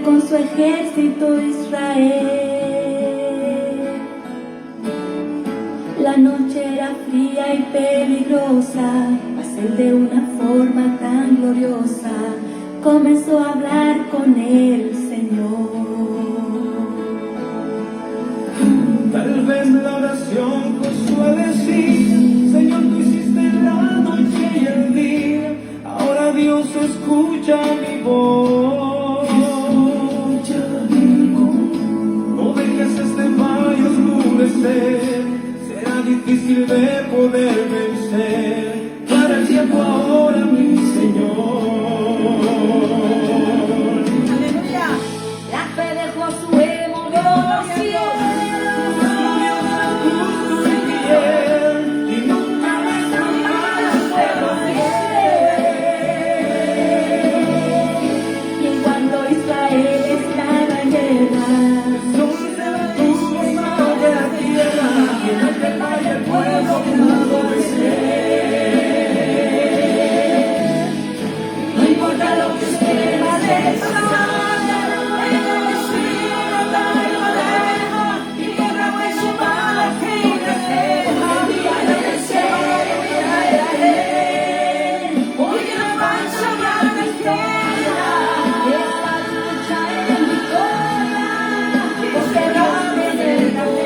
Con su ejército Israel. La noche era fría y peligrosa, mas él de una forma tan gloriosa comenzó a hablar con el Señor. Tal vez la oración Josué decía: Señor, tú hiciste la noche y el día, ahora Dios escucha mi voz. Será difícil de poder vencer. Para el tiempo ahora, mi Señor. Aleluya. La fe de Josué movió los cielos. Y nunca desampara al pueblo fiel. Y cuando Israel estaba en guerra, el pueblo pudo vencer. No importa lo que usted va a y quebra su paz y hoy avanza la victoria. Esta lucha es victoria, porque grande es el poder.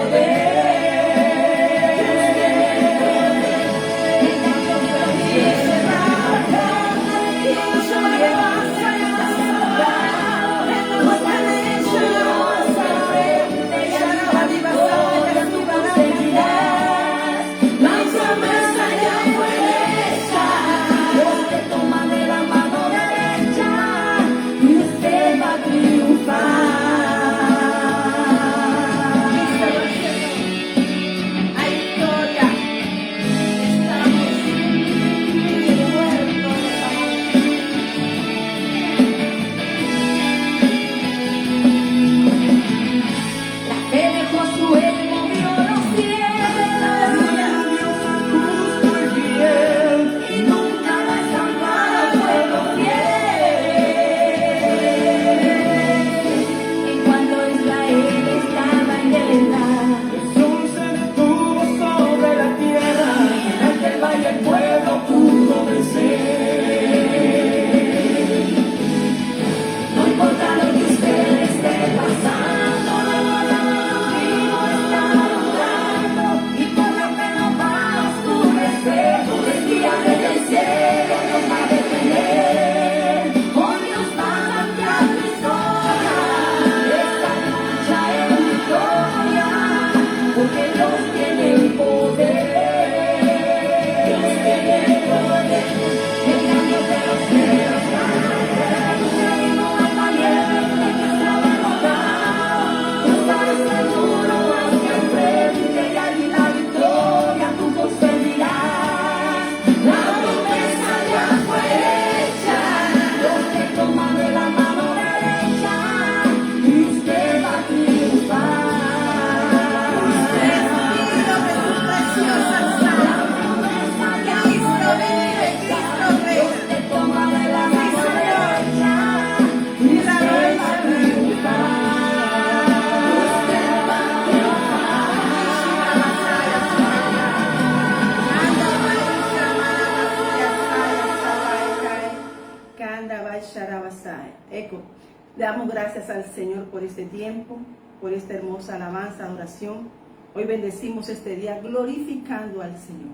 Le damos gracias al Señor por este tiempo, por esta hermosa alabanza, adoración. Hoy bendecimos este día glorificando al Señor.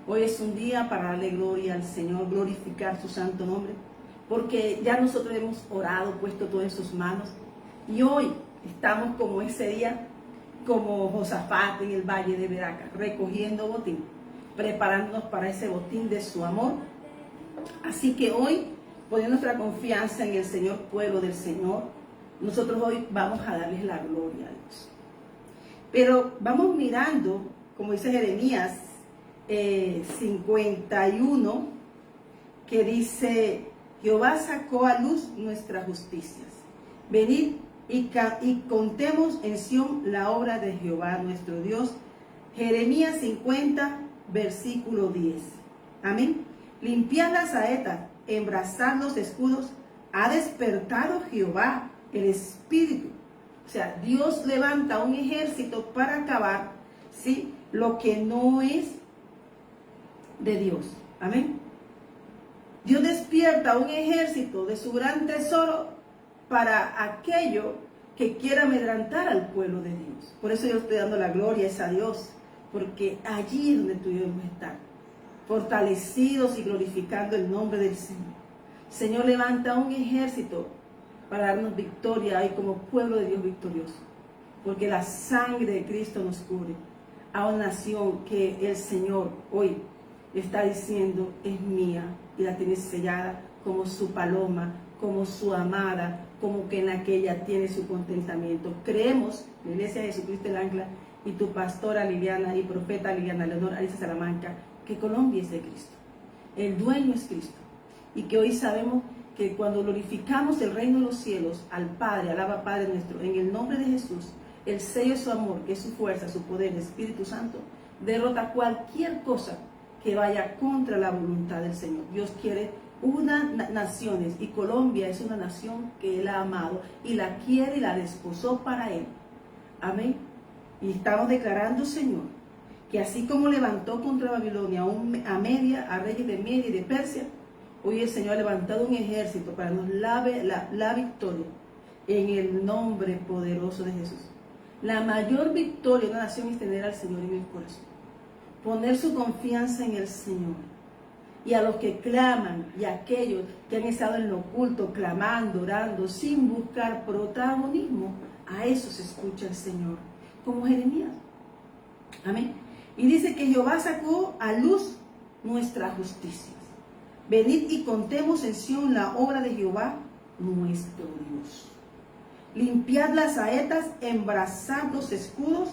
Hoy es un día para darle gloria al Señor, glorificar su santo nombre, porque ya nosotros hemos orado, puesto todo en sus manos, y hoy estamos como ese día, como Josafat en el valle de Beraca, recogiendo botín, preparándonos para ese botín de su amor. Así que hoy, poniendo nuestra confianza en el Señor, pueblo del Señor, nosotros hoy vamos a darles la gloria a Dios. Pero vamos mirando, como dice Jeremías 51, que dice: Jehová sacó a luz nuestras justicias. Venid y contemos en Sión la obra de Jehová nuestro Dios. Jeremías 50, versículo 10. Amén. Limpiad las saetas, embrazad los escudos. Ha despertado Jehová el Espíritu. O sea, Dios levanta un ejército para acabar, ¿sí?, lo que no es de Dios. Amén. Dios despierta un ejército de su gran tesoro para aquello que quiera amedrentar al pueblo de Dios. Por eso yo estoy dando la gloria a Dios, porque allí es donde tú debemos estar, fortalecidos y glorificando el nombre del Señor. El Señor levanta un ejército para darnos victoria ahí como pueblo de Dios victorioso, porque la sangre de Cristo nos cubre a una nación que el Señor hoy está diciendo es mía, y la tiene sellada como su paloma, como su amada, como que en aquella tiene su contentamiento. Creemos, la Iglesia de Jesucristo el Ancla y tu pastora Liliana y profeta Liliana Leonor Ariza Salamanca, que Colombia es de Cristo, el dueño es Cristo, y que hoy sabemos que cuando glorificamos el reino de los cielos al Padre, alaba Padre nuestro, en el nombre de Jesús, el sello de su amor, que es su fuerza, su poder, el Espíritu Santo, derrota cualquier cosa que vaya contra la voluntad del Señor. Dios quiere unas naciones, y Colombia es una nación que Él ha amado y la quiere y la desposó para Él. Amén. Y estamos declarando, Señor, que así como levantó contra Babilonia a reyes de Media y de Persia, hoy el Señor ha levantado un ejército para nos la victoria en el nombre poderoso de Jesús. La mayor victoria de una nación es tener al Señor en el corazón, poner su confianza en el Señor. Y a los que claman y a aquellos que han estado en lo oculto, clamando, orando, sin buscar protagonismo, a eso se escucha el Señor, como Jeremías. Amén. Y dice que Jehová sacó a luz nuestras justicias. Venid y contemos en Sión la obra de Jehová nuestro Dios. Limpiad las saetas, embrazad los escudos.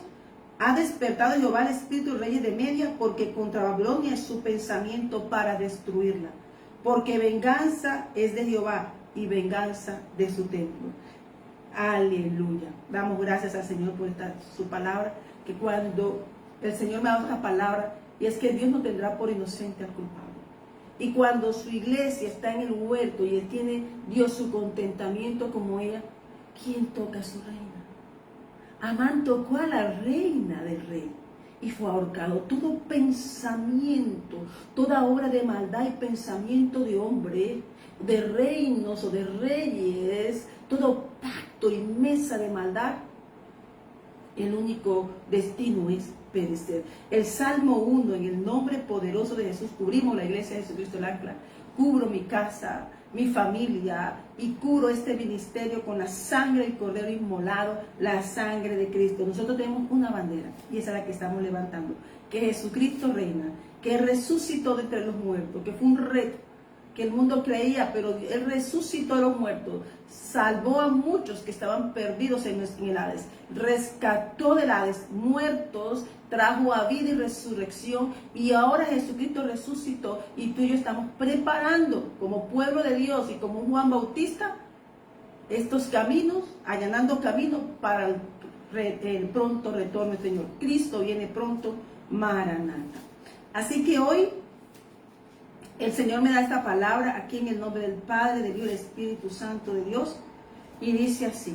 Ha despertado Jehová el espíritu de reyes de Media, porque contra Babilonia es su pensamiento para destruirla. Porque venganza es de Jehová y venganza de su templo. Aleluya. Damos gracias al Señor por su palabra, que cuando el Señor me da otra palabra, y es que Dios no tendrá por inocente al culpable. Y cuando su iglesia está en el huerto y tiene Dios su contentamiento como ella, ¿quién toca a su reina? Amán tocó a la reina del rey y fue ahorcado. Todo pensamiento, toda obra de maldad y pensamiento de hombre, de reinos o de reyes, todo pacto y mesa de maldad, el único destino es perecer. El Salmo 1, en el nombre poderoso de Jesús, cubrimos la iglesia de Jesucristo el Ancla, cubro mi casa, mi familia, y cubro este ministerio con la sangre del Cordero inmolado, la sangre de Cristo. Nosotros tenemos una bandera, y esa es la que estamos levantando, que Jesucristo reina, que resucitó de entre los muertos, que fue un reto que el mundo creía, pero Él resucitó a los muertos, salvó a muchos que estaban perdidos en el Hades, rescató del Hades muertos, trajo a vida y resurrección, y ahora Jesucristo resucitó, y tú y yo estamos preparando como pueblo de Dios y como Juan Bautista estos caminos, allanando caminos para el pronto retorno del Señor. Cristo viene pronto, Maranata. Así que hoy el Señor me da esta palabra aquí en el nombre del Padre, del Hijo y del Espíritu Santo de Dios, y dice así: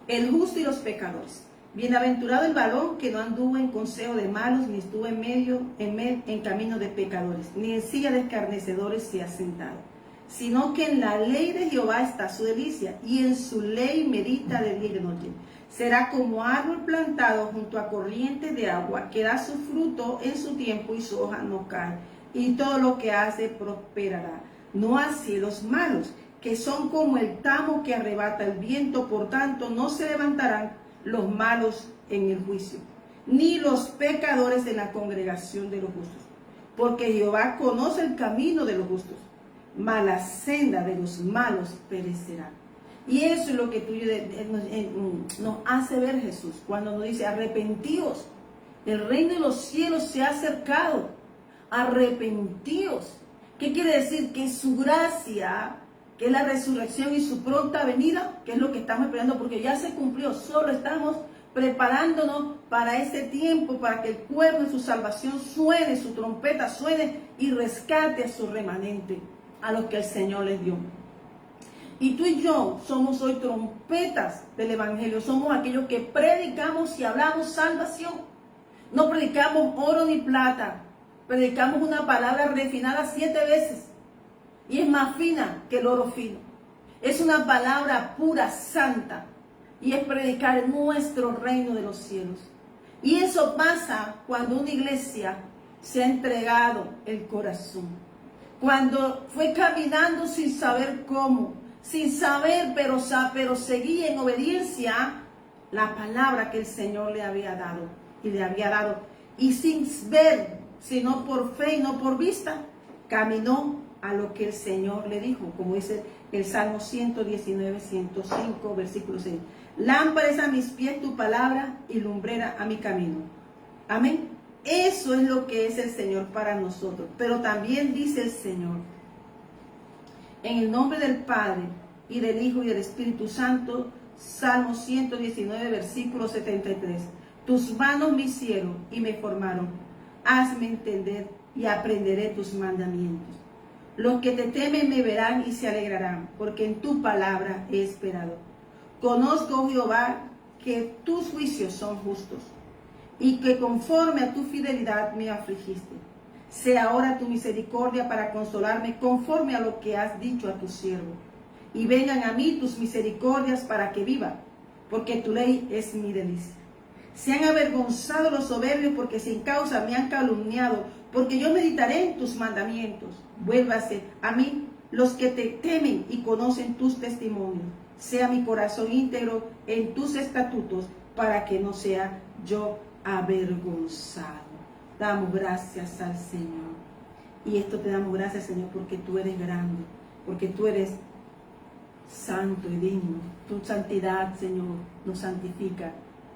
el justo y los pecadores. Bienaventurado el varón que no anduvo en consejo de malos, ni estuvo en camino de pecadores, ni en silla de escarnecedores se ha sentado, sino que en la ley de Jehová está su delicia, y en su ley medita de día y de noche. Será como árbol plantado junto a corrientes de agua, que da su fruto en su tiempo y su hoja no cae, y todo lo que hace prosperará. No así los malos, que son como el tamo que arrebata el viento. Por tanto, no se levantarán los malos en el juicio, ni los pecadores en la congregación de los justos. Porque Jehová conoce el camino de los justos, mas la senda de los malos perecerá. Y eso es lo que nos hace ver Jesús, cuando nos dice, arrepentíos, el reino de los cielos se ha acercado, arrepentíos. ¿Qué quiere decir? Que su gracia, que es la resurrección y su pronta venida, que es lo que estamos esperando, porque ya se cumplió, solo estamos preparándonos para ese tiempo, para que el cuerno de su salvación suene, su trompeta suene y rescate a su remanente, a los que el Señor les dio. Y tú y yo somos hoy trompetas del Evangelio, somos aquellos que predicamos y hablamos salvación. No predicamos oro ni plata, predicamos una palabra refinada 7 veces y es más fina que el oro fino. Es una palabra pura, santa, y es predicar nuestro reino de los cielos. Y eso pasa cuando una iglesia se ha entregado el corazón, cuando fue caminando sin saber cómo, sin saber, pero seguía en obediencia la palabra que el Señor le había dado, y sin ver, sino por fe y no por vista, caminó a lo que el Señor le dijo, como dice el Salmo 119, 105, versículo 6. Lámpara es a mis pies tu palabra y lumbrera a mi camino. Amén. Eso es lo que es el Señor para nosotros. Pero también dice el Señor, en el nombre del Padre y del Hijo y del Espíritu Santo, Salmo 119, versículo 73. Tus manos me hicieron y me formaron. Hazme entender y aprenderé tus mandamientos. Los que te temen me verán y se alegrarán, porque en tu palabra he esperado. Conozco, Jehová, que tus juicios son justos, y que conforme a tu fidelidad me afligiste. Sea ahora tu misericordia para consolarme conforme a lo que has dicho a tu siervo. Y vengan a mí tus misericordias para que viva, porque tu ley es mi delicia. Sean avergonzados los soberbios, porque sin causa me han calumniado, porque yo meditaré en tus mandamientos. Vuélvase a mí los que te temen y conocen tus testimonios. Sea mi corazón íntegro en tus estatutos, para que no sea yo avergonzado. Damos gracias al Señor. Y esto te damos gracias, Señor, porque tú eres grande, porque tú eres santo y digno. Tu santidad, Señor, nos santifica.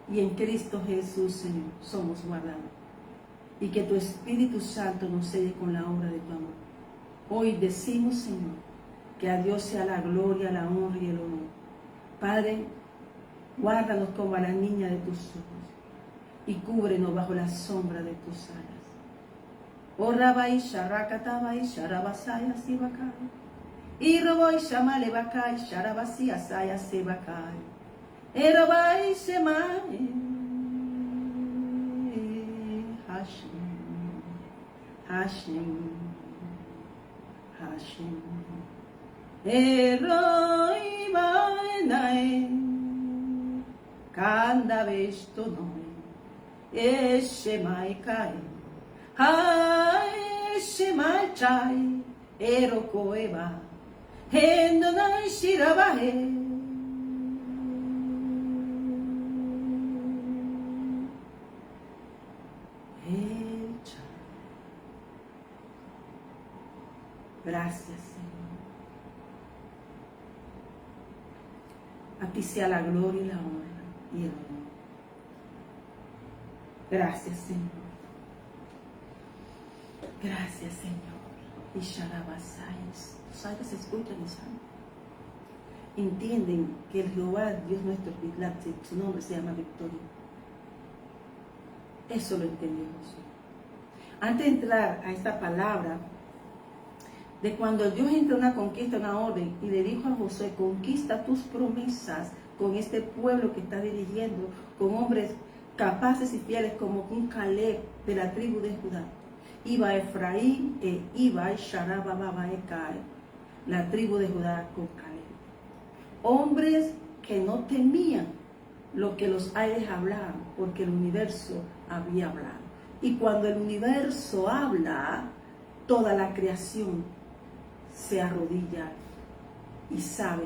Y en Cristo Jesús, Señor, somos guardados. Y que tu Espíritu Santo nos selle con la obra de tu amor. Hoy decimos, Señor, que a Dios sea la gloria, la honra y el honor. Padre, guárdanos como a la niña de tus ojos y cúbrenos bajo la sombra de tus alas. Oh Rabai, Sharakatabai, Sharabasaya, Sibakai. Y Rabai, Shamale Bakai, Sharabasía, Saya, Sibakai. Erabai, Shemai, Hashem, Hashem, Hashem. Eroi Baenai, Kanda Vestonoi, Eshemai Kai, Hai Shemai Chai, Erokoeba, Hendonai Shirabahe. Gracias, Señor. A ti sea la gloria y la honra y el honor. Gracias, Señor. Gracias, Señor. Y Sharabasayas. Tus aires escuchan y saben. Entienden que el Jehová, Dios nuestro, su nombre se llama Victoria. Eso lo entendió Josué. Antes de entrar a esta palabra, de cuando Dios entra en una conquista, una orden, y le dijo a Josué, conquista tus promesas con este pueblo que está dirigiendo, con hombres capaces y fieles como un Caleb de la tribu de Judá. Iba Efraín e iba Sharababaekai, la tribu de Judá con Caleb. Hombres que no temían lo que los aires hablaban, porque el universo había hablado. Y cuando el universo habla, toda la creación se arrodilla y sabe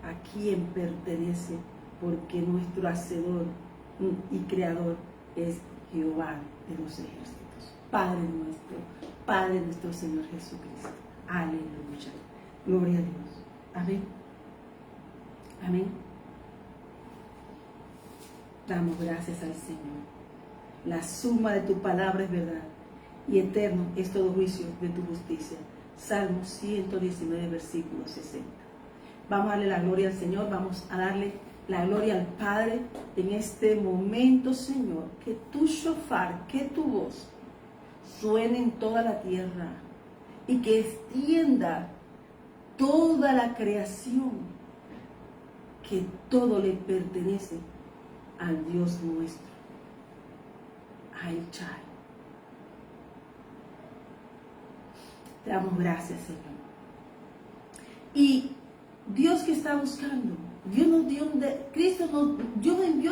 a quién pertenece, porque nuestro hacedor y creador es Jehová de los ejércitos, Padre nuestro Señor Jesucristo. Aleluya. Gloria a Dios. Amén. Amén. Damos gracias al Señor. La suma de tu palabra es verdad y eterno es todo juicio de tu justicia. Salmo 119, versículo 60. Vamos a darle la gloria al Señor, vamos a darle la gloria al Padre en este momento, Señor. Que tu shofar, que tu voz suene en toda la tierra y que extienda toda la creación, que todo le pertenece al Dios nuestro, a El Chai. Te damos gracias, Señor. Y Dios que está buscando, Dios envió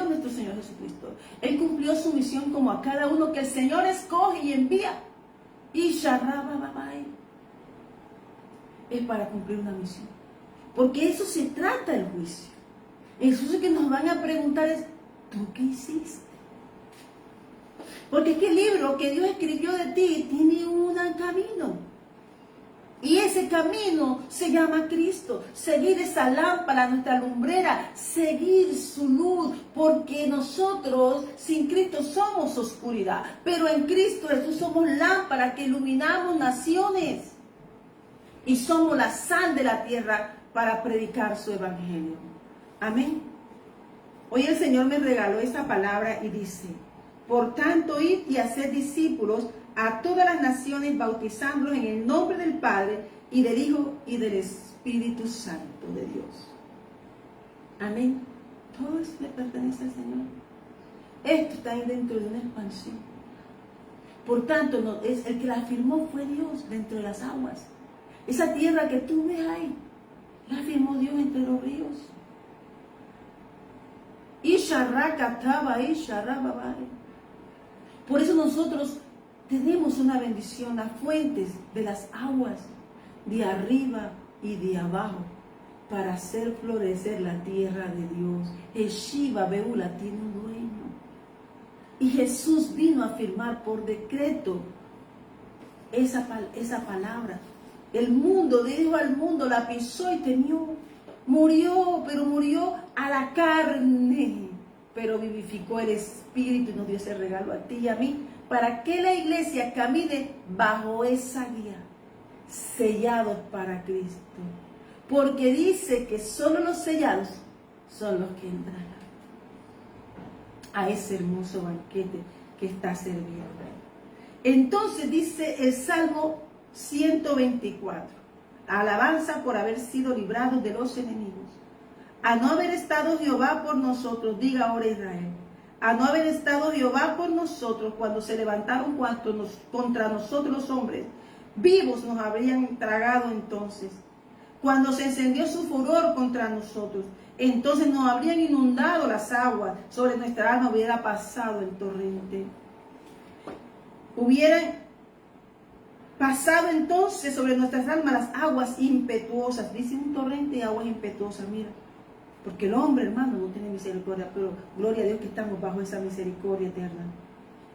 a nuestro Señor Jesucristo. Él cumplió su misión como a cada uno que el Señor escoge y envía. Y Sharrababai es para cumplir una misión. Porque eso se trata el juicio. Eso es que nos van a preguntar es, ¿tú qué hiciste? Porque es que el libro que Dios escribió de ti tiene un camino. Y ese camino se llama Cristo. Seguir esa lámpara, nuestra lumbrera, seguir su luz, porque nosotros sin Cristo somos oscuridad, pero en Cristo Jesús somos lámpara que iluminamos naciones y somos la sal de la tierra para predicar su evangelio. Amén. Hoy el Señor me regaló esta palabra y dice: por tanto, id y haced discípulos a todas las naciones, bautizándolos en el nombre del Padre y del Hijo y del Espíritu Santo de Dios. Amén. Todo eso le pertenece al Señor. Esto está ahí dentro de una expansión. Por tanto, el que la firmó fue Dios dentro de las aguas. Esa tierra que tú ves ahí, la firmó Dios entre los ríos. Por eso nosotros tenemos una bendición, las fuentes de las aguas, de arriba y de abajo, para hacer florecer la tierra de Dios. El Shiva Beula tiene un dueño. Y Jesús vino a firmar por decreto esa palabra. El mundo, dijo al mundo, la pisó y temió. Murió, pero murió a la carne. Pero vivificó el Espíritu y nos dio ese regalo a ti y a mí, para que la iglesia camine bajo esa guía, sellados para Cristo. Porque dice que solo los sellados son los que entrarán a ese hermoso banquete que está serviendo. Entonces dice el Salmo 124, alabanza por haber sido librados de los enemigos. A no haber estado Jehová por nosotros, diga ahora Israel, a no haber estado Jehová por nosotros cuando se levantaron contra nosotros los hombres, vivos nos habrían tragado entonces. Cuando se encendió su furor contra nosotros, entonces nos habrían inundado las aguas, sobre nuestra alma hubiera pasado el torrente. Hubieran pasado entonces sobre nuestras almas las aguas impetuosas. Dice un torrente de aguas impetuosas, mira. Porque el hombre, hermano, no tiene misericordia, pero gloria a Dios que estamos bajo esa misericordia eterna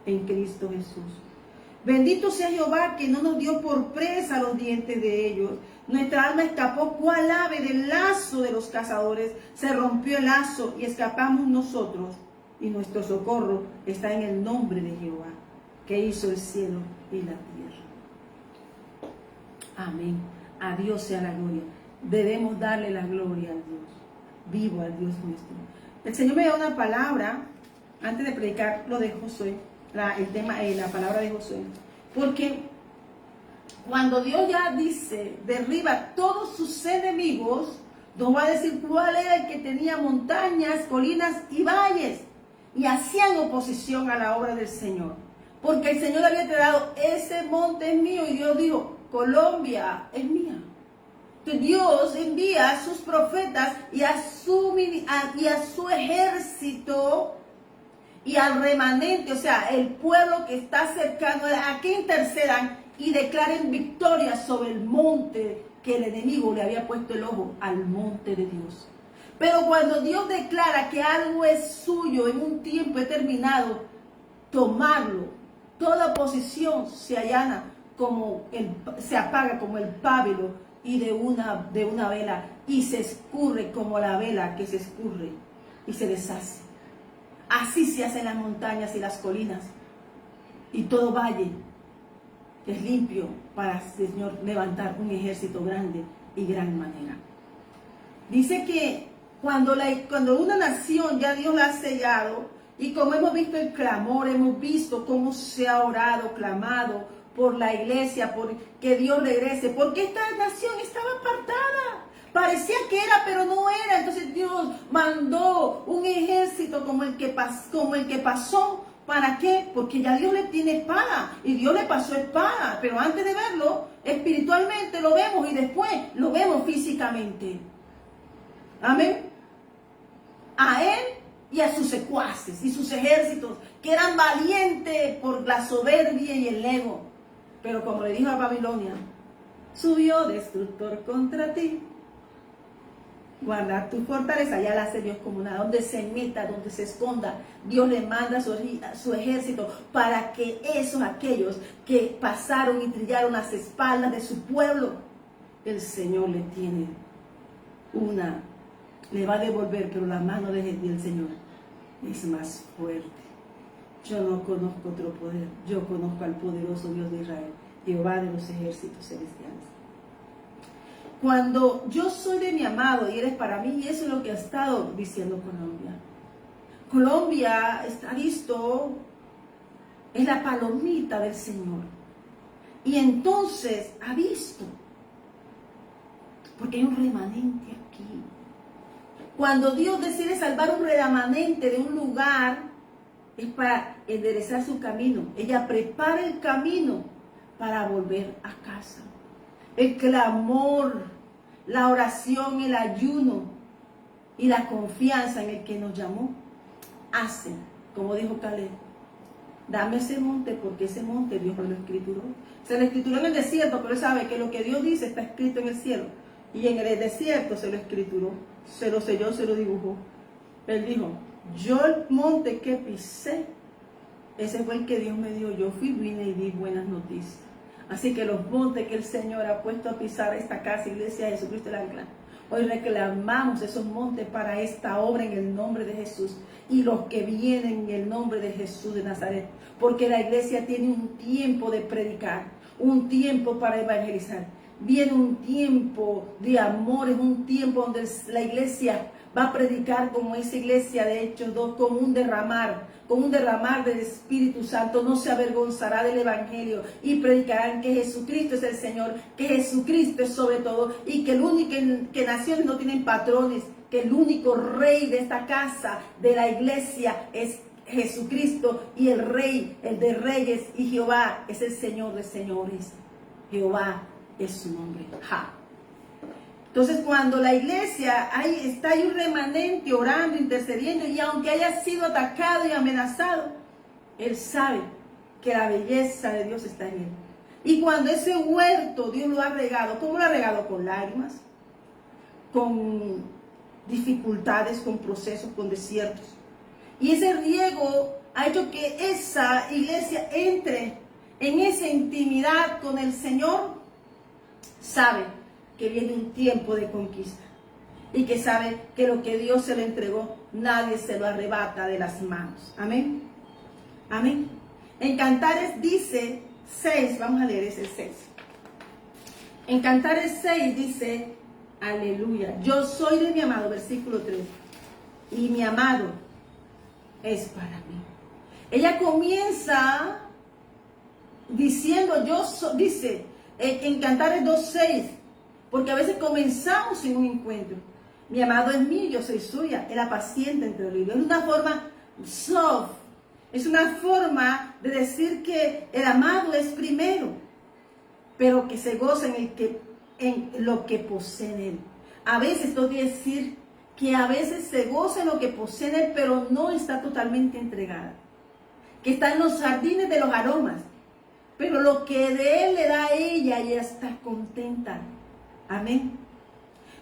en Cristo Jesús. Bendito sea Jehová que no nos dio por presa los dientes de ellos. Nuestra alma escapó cual ave del lazo de los cazadores. Se rompió el lazo y escapamos nosotros. Y nuestro socorro está en el nombre de Jehová, que hizo el cielo y la tierra. Amén. A Dios sea la gloria. Debemos darle la gloria a Dios. Vivo al Dios nuestro. El Señor me dio una palabra antes de predicar lo de Josué, la palabra de Josué, porque cuando Dios ya dice derriba todos sus enemigos, nos va a decir cuál era el que tenía montañas, colinas y valles y hacían oposición a la obra del Señor, porque el Señor había dado ese monte es mío y Dios dijo Colombia es mía. Dios envía a sus profetas y a su ejército y al remanente, o sea, el pueblo que está cercano a que intercedan y declaren victoria sobre el monte que el enemigo le había puesto el ojo, al monte de Dios. Pero cuando Dios declara que algo es suyo en un tiempo determinado, tomarlo, toda posición se allana se apaga como el pábilo y de una vela, y se escurre como la vela que se escurre y se deshace. Así se hacen las montañas y las colinas, y todo valle es limpio para el Señor levantar un ejército grande y gran manera. Dice que cuando una nación ya Dios la ha sellado, y como hemos visto el clamor, hemos visto cómo se ha orado, clamado por la iglesia, por que Dios regrese, porque esta nación estaba apartada. Parecía que era, pero no era. Entonces Dios mandó un ejército como el que pasó. ¿Para qué? Porque ya Dios le tiene espada, y Dios le pasó espada, pero antes de verlo, espiritualmente lo vemos y después lo vemos físicamente. Amén. A él y a sus secuaces y sus ejércitos, que eran valientes por la soberbia y el ego. Pero como le dijo a Babilonia, subió destructor contra ti. Guarda tu fortaleza, ya la hace Dios como una, donde se meta, donde se esconda, Dios le manda su ejército para que aquellos que pasaron y trillaron las espaldas de su pueblo, el Señor le tiene le va a devolver, pero la mano del Señor es más fuerte. Yo no conozco otro poder, yo conozco al poderoso Dios de Israel, Jehová de los ejércitos celestiales. Cuando yo soy de mi amado y eres para mí, y eso es lo que ha estado diciendo Colombia. Colombia está visto, es la palomita del Señor. Y entonces ha visto, porque hay un remanente aquí. Cuando Dios decide salvar un remanente de un lugar, es para enderezar su camino. Ella prepara el camino para volver a casa. El clamor, la oración, el ayuno y la confianza en el que nos llamó hacen, como dijo Caleb, dame ese monte, porque ese monte Dios me lo escrituró. Se lo escrituró en el desierto, pero él sabe que lo que Dios dice está escrito en el cielo. Y en el desierto se lo escrituró, se lo selló, se lo dibujó. Él dijo, yo el monte que pisé, ese fue el que Dios me dio. Yo vine y di buenas noticias. Así que los montes que el Señor ha puesto a pisar esta casa, iglesia de Jesucristo el Ancla, hoy reclamamos esos montes para esta obra en el nombre de Jesús, y los que vienen en el nombre de Jesús de Nazaret, porque la iglesia tiene un tiempo de predicar, un tiempo para evangelizar. Viene un tiempo de amor, es un tiempo donde la iglesia va a predicar como esa iglesia de Hechos 2, con un derramar del Espíritu Santo. No se avergonzará del Evangelio, y predicarán que Jesucristo es el Señor, que Jesucristo es sobre todo, y que el único, que naciones no tienen patrones, que el único rey de esta casa, de la iglesia, es Jesucristo, y el rey, el de reyes, y Jehová es el Señor de señores. Jehová es su nombre. Entonces, cuando la iglesia está ahí un remanente orando, intercediendo, y aunque haya sido atacado y amenazado, él sabe que la belleza de Dios está en él. Y cuando ese huerto Dios lo ha regado, ¿cómo lo ha regado? Con lágrimas, con dificultades, con procesos, con desiertos. Y ese riego ha hecho que esa iglesia entre en esa intimidad con el Señor. Sabe que viene un tiempo de conquista, y que sabe que lo que Dios se le entregó, nadie se lo arrebata de las manos. Amén. Amén. En Cantares dice 6, vamos a leer ese 6. En Cantares 6 dice, aleluya, yo soy de mi amado, versículo 3, y mi amado es para mí. Ella comienza diciendo, dice en Cantares 2:6, porque a veces comenzamos en un encuentro. Mi amado es mío, yo soy suya. Él apacienta entre olivos. Es una forma soft. Es una forma de decir que el amado es primero, pero que se goza en lo que posee en él. A veces, esto quiere decir que a veces se goza en lo que posee en él, pero no está totalmente entregada. Que está en los jardines de los aromas, pero lo que de él le da a ella, ella está contenta. Amén.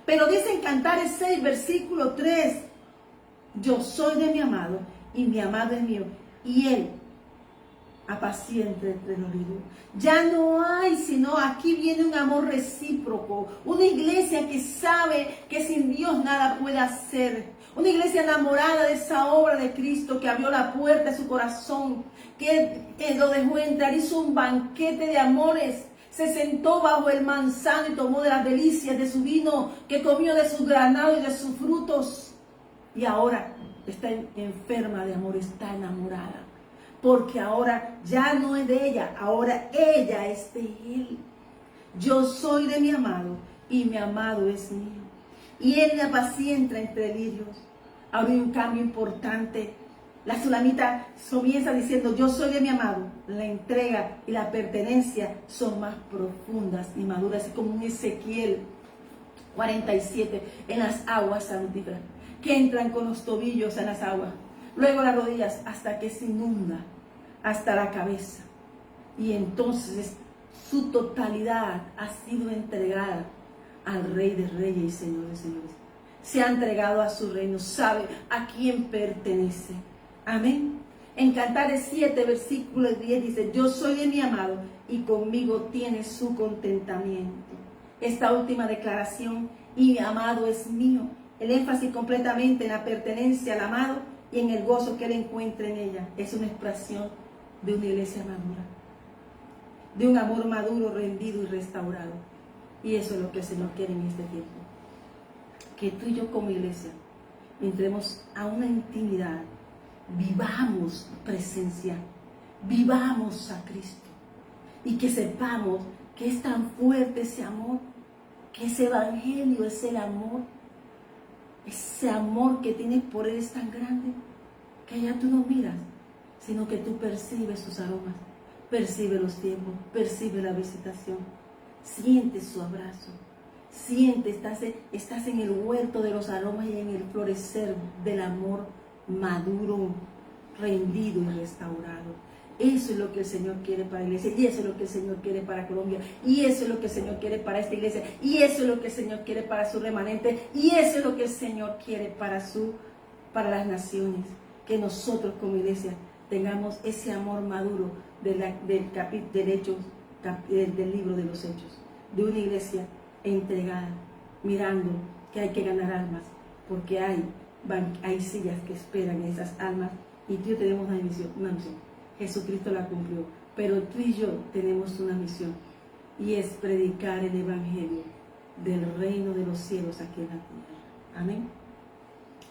Pero dice en Cantares 6, versículo 3, yo soy de mi amado, y mi amado es mío, y él apaciente entre los lirios. Ya no hay, sino aquí viene un amor recíproco, una iglesia que sabe que sin Dios nada puede hacer, una iglesia enamorada de esa obra de Cristo que abrió la puerta de su corazón, que lo dejó entrar, hizo un banquete de amores, se sentó bajo el manzano y tomó de las delicias de su vino, que comió de sus granados y de sus frutos, y ahora está enferma de amor, está enamorada. Porque ahora ya no es de ella, ahora ella es de él. Yo soy de mi amado y mi amado es mío. Y él me apacienta entre lirios. Ahora hay un cambio importante. La sulamita comienza diciendo, yo soy de mi amado. La entrega y la pertenencia son más profundas y maduras, así como un Ezequiel 47 en las aguas santíferas, que entran con los tobillos en las aguas, luego las rodillas, hasta que se inunda hasta la cabeza. Y entonces su totalidad ha sido entregada al Rey de Reyes y Señor de Señores. Se ha entregado a su reino, sabe a quién pertenece. Amén. En Cantares 7, versículo 10 dice, yo soy de mi amado y conmigo tiene su contentamiento. Esta última declaración, y mi amado es mío, el énfasis completamente en la pertenencia al amado y en el gozo que él encuentra en ella, es una expresión de una iglesia madura, de un amor maduro, rendido y restaurado. Y eso es lo que el Señor quiere en este tiempo, que tú y yo como iglesia entremos a una intimidad, vivamos presencia, vivamos a Cristo, y que sepamos que es tan fuerte ese amor, que ese evangelio es el amor, ese amor que tienes por él es tan grande, que ya tú no miras, sino que tú percibes sus aromas, percibes los tiempos, percibes la visitación, sientes su abrazo, sientes, estás en el huerto de los aromas y en el florecer del amor maduro, rendido y restaurado. Eso es lo que el Señor quiere para la iglesia, y eso es lo que el Señor quiere para Colombia, y eso es lo que el Señor quiere para esta iglesia, y eso es lo que el Señor quiere para su remanente, y eso es lo que el Señor quiere para las naciones. Que nosotros como iglesia tengamos ese amor maduro del libro de los Hechos, de una iglesia entregada, mirando que hay que ganar almas, porque hay sillas que esperan esas almas, y tú y yo tenemos una misión. Jesucristo la cumplió, pero tú y yo tenemos una misión, y es predicar el evangelio del reino de los cielos aquí en la tierra. Amén.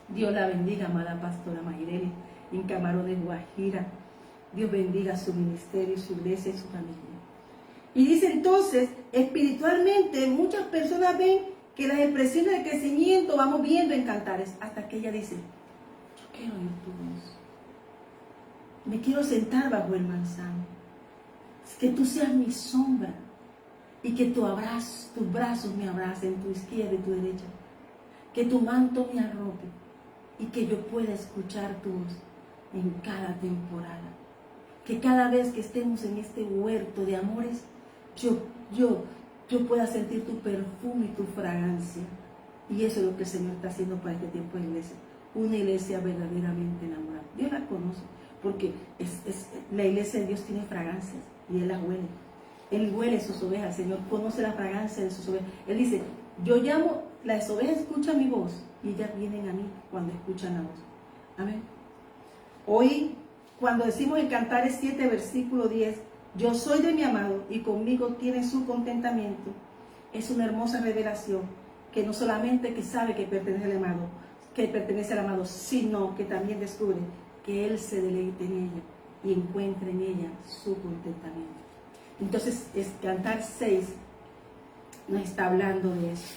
Dios la bendiga, amada pastora Mayreli, en Camarones, Guajira. Dios bendiga su ministerio, su iglesia y su familia. Y dice entonces, espiritualmente muchas personas ven que las expresiones de crecimiento vamos viendo en Cantares, hasta que ella dice, yo quiero oír tu voz. Me quiero sentar bajo el manzano. Que tú seas mi sombra y que tus brazos me abracen, tu izquierda y tu derecha. Que tu manto me arrope y que yo pueda escuchar tu voz en cada temporada. Que cada vez que estemos en este huerto de amores, yo pueda sentir tu perfume y tu fragancia. Y eso es lo que el Señor está haciendo para este tiempo de iglesia. Una iglesia verdaderamente enamorada. Dios la conoce, porque la iglesia de Dios tiene fragancias y Él las huele. Él huele sus ovejas. El Señor conoce la fragancia de sus ovejas. Él dice, yo llamo, las ovejas escuchan mi voz y ellas vienen a mí cuando escuchan la voz. Amén. Hoy, cuando decimos en Cantares 7, versículo 10, yo soy de mi amado y conmigo tiene su contentamiento, es una hermosa revelación, que no solamente que sabe que pertenece al amado, sino que también descubre que Él se deleite en ella y encuentre en ella su contentamiento. Entonces, Cantar 6 nos está hablando de eso,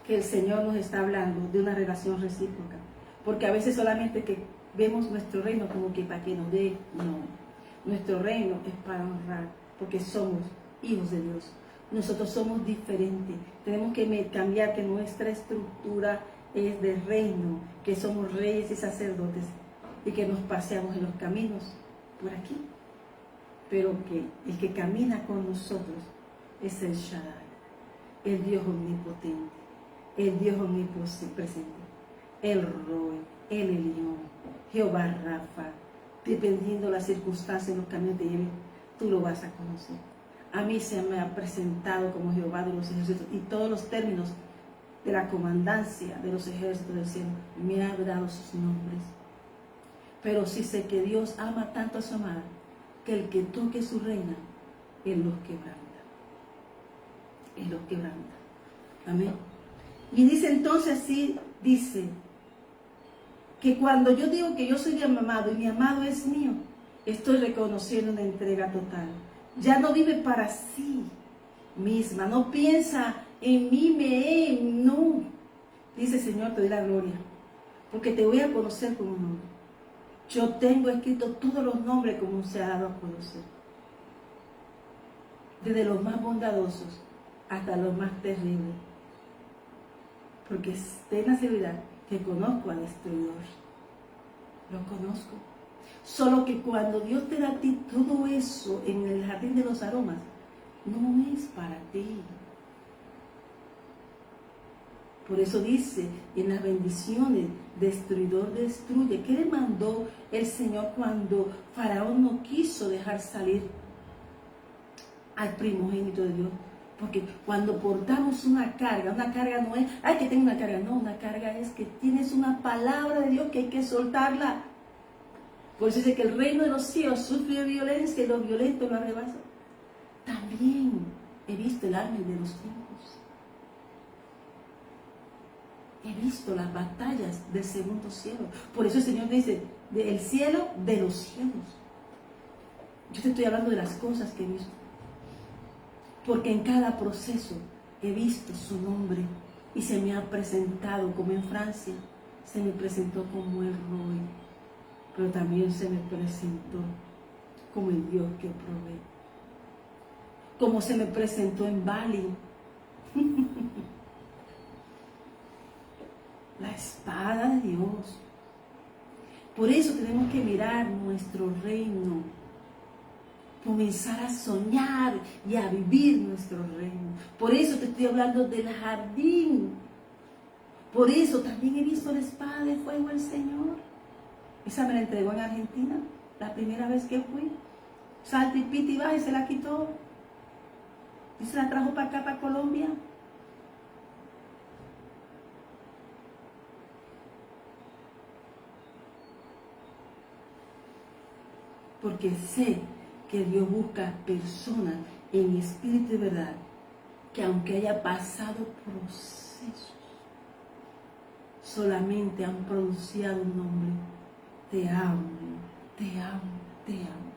que el Señor nos está hablando de una relación recíproca, porque a veces solamente que vemos nuestro reino como que para que nos dé, no. Nuestro reino es para honrar, porque somos hijos de Dios. Nosotros somos diferentes. Tenemos que cambiar, que nuestra estructura es de reino, que somos reyes y sacerdotes, y que nos paseamos en los caminos por aquí. Pero que el que camina con nosotros es el Shaddai, el Dios omnipotente, el Dios omnipresente, el Roe, el Elión, Jehová Rafa, dependiendo de las circunstancias, los caminos te lleven, tú lo vas a conocer. A mí se me ha presentado como Jehová de los ejércitos, y todos los términos de la comandancia de los ejércitos del cielo me ha dado sus nombres. Pero sí sé que Dios ama tanto a su amada, que el que toque su reina, Él los quebranta. Él los quebranta. Amén. Y dice entonces así, dice, que cuando yo digo que yo soy mi amado y mi amado es mío, estoy reconociendo una entrega total. Ya no vive para sí misma, no piensa en mí, no. Dice, Señor, te doy la gloria, porque te voy a conocer como un nombre. Yo tengo escrito todos los nombres como se ha dado a conocer, desde los más bondadosos hasta los más terribles, porque ten la seguridad que conozco al destruidor, lo conozco. Solo que cuando Dios te da a ti todo eso en el jardín de los aromas, no es para ti. Por eso dice en las bendiciones, destruidor destruye. ¿Qué le mandó el Señor cuando Faraón no quiso dejar salir al primogénito de Dios? Porque cuando portamos una carga no es, ay, que tengo una carga. No, una carga es que tienes una palabra de Dios que hay que soltarla. Por eso dice que el reino de los cielos sufre violencia y los violentos lo arrebasan. También he visto el ángel de los tiempos. He visto las batallas del segundo cielo. Por eso el Señor dice, del cielo de los cielos. Yo te estoy hablando de las cosas que he visto. Porque en cada proceso he visto su nombre y se me ha presentado, como en Francia, se me presentó como el Roy, pero también se me presentó como el Dios que provee. Como se me presentó en Bali. La espada de Dios. Por eso tenemos que mirar nuestro reino, comenzar a soñar y a vivir nuestro reino. Por eso te estoy hablando del jardín. Por eso también he visto la espada de fuego del Señor. Esa me la entregó en Argentina, la primera vez que fui. Salta y pita y baja y se la quitó. Y se la trajo para acá, para Colombia. Porque sé que Dios busca personas en espíritu y verdad, que aunque haya pasado procesos, solamente han producido un nombre. Te amo, te amo, te amo.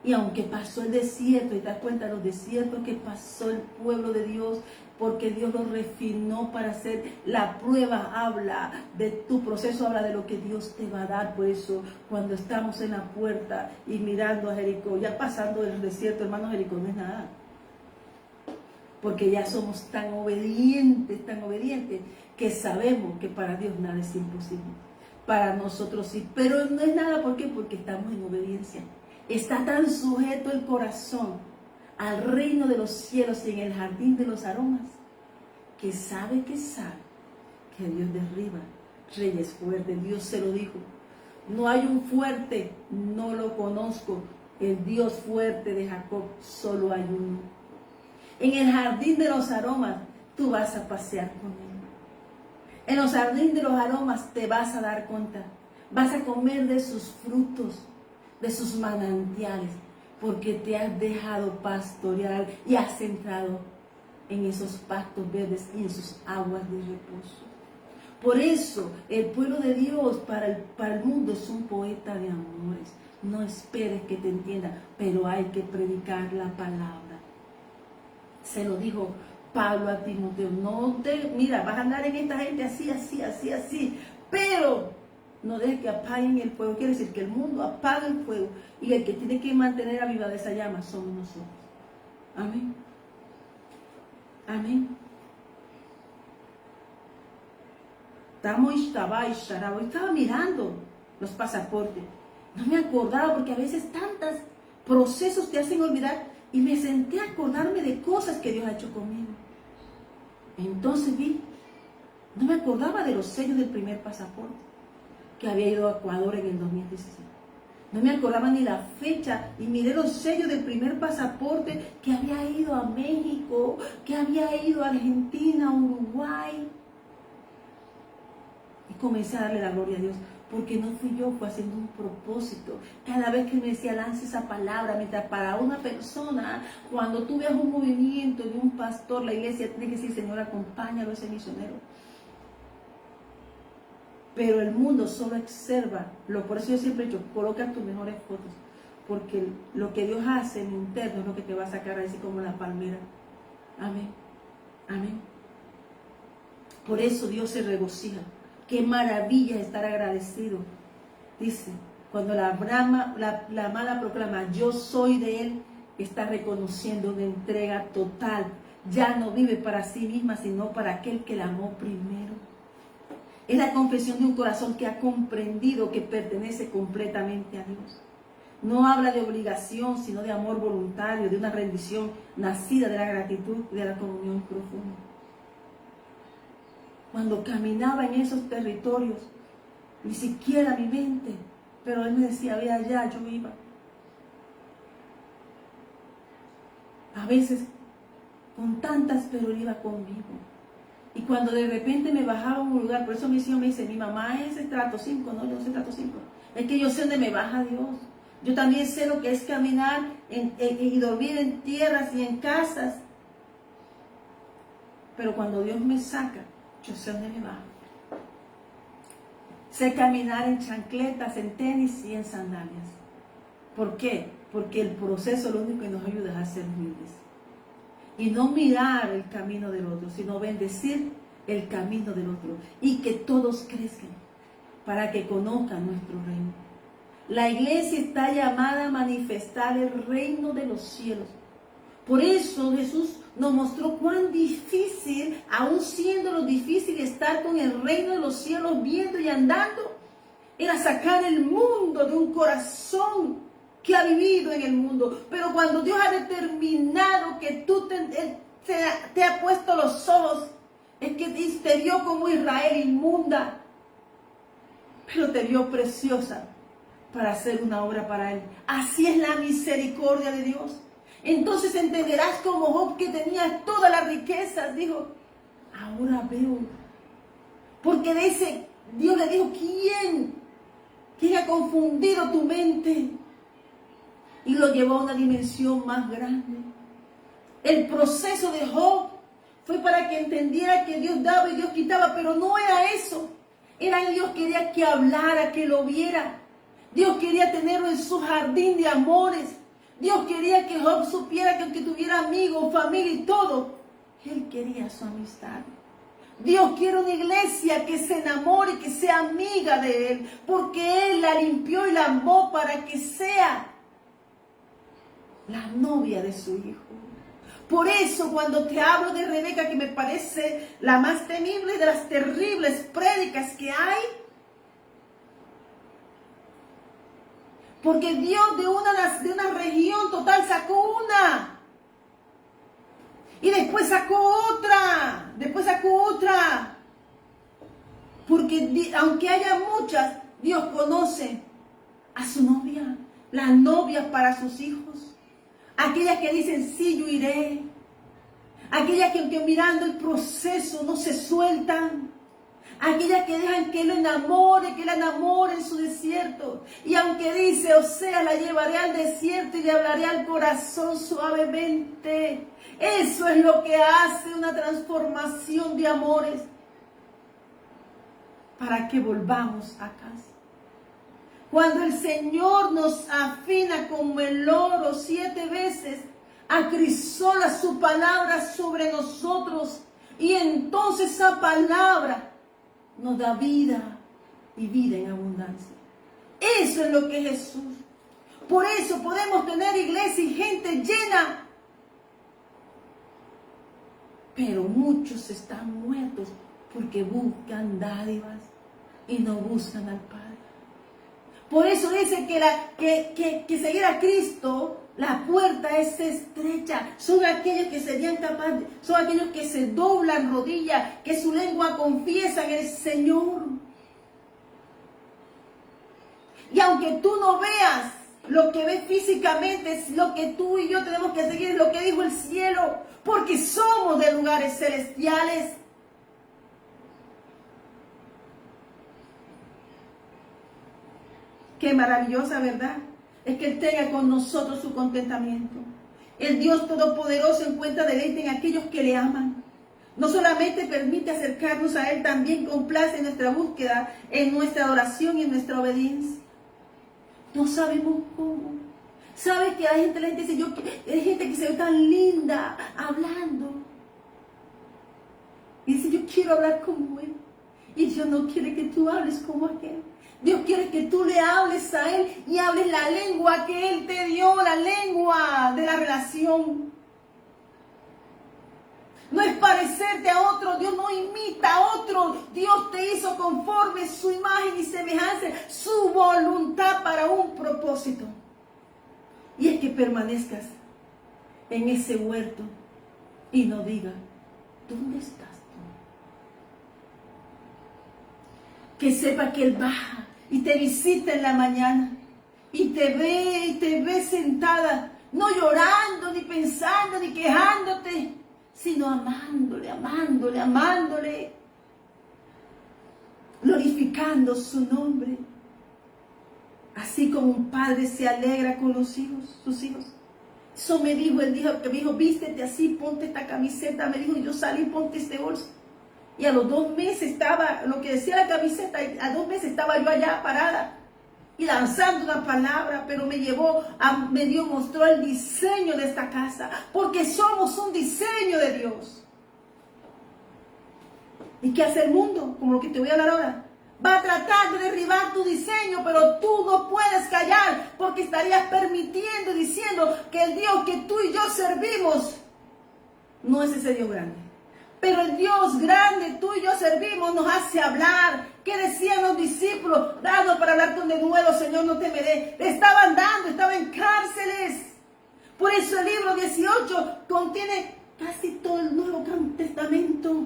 Y aunque pasó el desierto, y te das cuenta de los desiertos que pasó el pueblo de Dios, porque Dios lo refinó para hacer la prueba, habla de tu proceso, habla de lo que Dios te va a dar. Por eso, cuando estamos en la puerta y mirando a Jericó, ya pasando el desierto, hermano, Jericó no es nada. Porque ya somos tan obedientes, que sabemos que para Dios nada es imposible. Para nosotros sí, pero no es nada. ¿Por qué? Porque estamos en obediencia. Está tan sujeto el corazón al reino de los cielos y en el jardín de los aromas, que sabe que Dios derriba reyes fuertes. Dios se lo dijo. No hay un fuerte, no lo conozco. El Dios fuerte de Jacob, solo hay uno. En el jardín de los aromas, tú vas a pasear con Él. En los jardines de los aromas te vas a dar cuenta. Vas a comer de sus frutos, de sus manantiales, porque te has dejado pastorear y has entrado en esos pastos verdes y en sus aguas de reposo. Por eso el pueblo de Dios para el mundo es un poeta de amores. No esperes que te entienda, pero hay que predicar la palabra. Se lo dijo Pablo a Timoteo, mira, vas a andar en esta gente así, pero no dejes que apaguen el fuego. Quiere decir que el mundo apaga el fuego y el que tiene que mantener avivada esa llama somos nosotros. Amén. Amén. Estaba mirando los pasaportes. No me acordaba porque a veces tantos procesos te hacen olvidar y me senté a acordarme de cosas que Dios ha hecho conmigo. Entonces no me acordaba de los sellos del primer pasaporte. que había ido a Ecuador en el 2017. No me acordaba ni la fecha y miré los sellos del primer pasaporte, que había ido a México, que había ido a Argentina, Uruguay. Y comencé a darle la gloria a Dios, porque no fui yo, fue haciendo un propósito. Cada vez que me decía, lance esa palabra, mientras para una persona, cuando tú veas un movimiento de un pastor, la iglesia tiene que decir, Señor, acompáñalo a ese misionero. Pero el mundo solo observa, por eso yo siempre he dicho, coloca tus mejores fotos, porque lo que Dios hace en interno es lo que te va a sacar así como la palmera. Amén, amén. Por eso Dios se regocija. Qué maravilla estar agradecido. Dice, cuando la mala proclama, yo soy de Él, está reconociendo una entrega total. Ya no vive para sí misma, sino para aquel que la amó primero. Es la confesión de un corazón que ha comprendido que pertenece completamente a Dios. No habla de obligación, sino de amor voluntario, de una rendición nacida de la gratitud y de la comunión profunda. Cuando caminaba en esos territorios, ni siquiera mi mente, pero Él me decía, ve allá, yo iba. A veces, con tantas, pero Él iba conmigo. Y cuando de repente me bajaba a un lugar, por eso mi hijo me dice, mi mamá es estrato 5, no, yo no soy estrato 5. Es que yo sé dónde me baja Dios. Yo también sé lo que es caminar y dormir en tierras y en casas. Pero cuando Dios me saca, yo sé dónde me baja. Sé caminar en chancletas, en tenis y en sandalias. ¿Por qué? Porque el proceso lo único que nos ayuda es a ser humildes. Y no mirar el camino del otro, sino bendecir el camino del otro. Y que todos crezcan para que conozcan nuestro reino. La iglesia está llamada a manifestar el reino de los cielos. Por eso Jesús nos mostró cuán difícil, aún siendo lo difícil estar con el reino de los cielos viendo y andando, era sacar el mundo de un corazón que ha vivido en el mundo. Pero cuando Dios ha determinado que tú te ha puesto los ojos, es que te vio como Israel inmunda, pero te vio preciosa para hacer una obra para Él. Así es la misericordia de Dios. Entonces entenderás como Job, que tenía todas las riquezas, dijo, ahora veo. Porque Dios le dijo, ¿quién ha confundido tu mente? Y lo llevó a una dimensión más grande. El proceso de Job fue para que entendiera que Dios daba y Dios quitaba, pero no era eso. Dios quería que hablara, que lo viera. Dios quería tenerlo en su jardín de amores. Dios quería que Job supiera que aunque tuviera amigos, familia y todo, Él quería su amistad. Dios quiere una iglesia que se enamore, que sea amiga de Él, porque Él la limpió y la amó para que sea la novia de su hijo. Por eso cuando te hablo de Rebeca, que me parece la más temible de las terribles prédicas que hay, porque Dios de una región total sacó una, y después sacó otra, porque aunque haya muchas, Dios conoce a su novia, la novia para sus hijos, aquellas que dicen, sí, yo iré, aquellas que aunque mirando el proceso no se sueltan, aquellas que dejan que Él enamore, que Él enamore en su desierto. Y aunque dice, o sea, la llevaré al desierto y le hablaré al corazón suavemente. Eso es lo que hace una transformación de amores, para que volvamos a casa. Cuando el Señor nos afina como el oro 7 veces, acrisola su palabra sobre nosotros, y entonces esa palabra nos da vida y vida en abundancia. Eso es lo que es Jesús. Por eso podemos tener iglesia y gente llena, pero muchos están muertos porque buscan dádivas y no buscan al Padre. Por eso dice que seguir a Cristo, la puerta es estrecha. Son aquellos que serían capaces, son aquellos que se doblan rodillas, que su lengua confiesa en el Señor. Y aunque tú no veas lo que ves físicamente, es lo que tú y yo tenemos que seguir, es lo que dijo el cielo, porque somos de lugares celestiales. Qué maravillosa verdad es que Él tenga con nosotros su contentamiento. El Dios Todopoderoso encuentra deleite en aquellos que le aman. No solamente permite acercarnos a Él, también complace en nuestra búsqueda, en nuestra adoración y en nuestra obediencia. No sabemos cómo. ¿Sabes que hay gente que dice, hay gente que se ve tan linda hablando? Y dice, yo quiero hablar como Él. Y Dios no quiere que tú hables como aquel. Dios quiere que tú le hables a Él y hables la lengua que Él te dio, la lengua de la relación. No es parecerte a otro, Dios no imita a otro. Dios te hizo conforme su imagen y semejanza, su voluntad para un propósito. Y es que permanezcas en ese huerto y no digas, ¿dónde estás tú? Que sepa que Él baja y te visita en la mañana y te ve sentada, no llorando, ni pensando, ni quejándote, sino amándole, amándole, amándole, glorificando su nombre. Así como un padre se alegra con los hijos, sus hijos. Eso me dijo, él dijo, que me dijo, vístete así, ponte esta camiseta, me dijo, y yo salí, ponte este bolso. Y a los 2 meses estaba, lo que decía la camiseta, a 2 meses estaba yo allá parada y lanzando una palabra, pero me mostró el diseño de esta casa, porque somos un diseño de Dios. ¿Y qué hace el mundo? Como lo que te voy a hablar ahora. Va a tratar de derribar tu diseño, pero tú no puedes callar, porque estarías permitiendo y diciendo que el Dios que tú y yo servimos no es ese Dios grande. Pero el Dios grande, tú y yo servimos, nos hace hablar. ¿Qué decían los discípulos? Dado para hablar con denuedo, Señor, no temeré. Estaban dando, estaban en cárceles. Por eso el libro 18 contiene casi todo el Nuevo Testamento.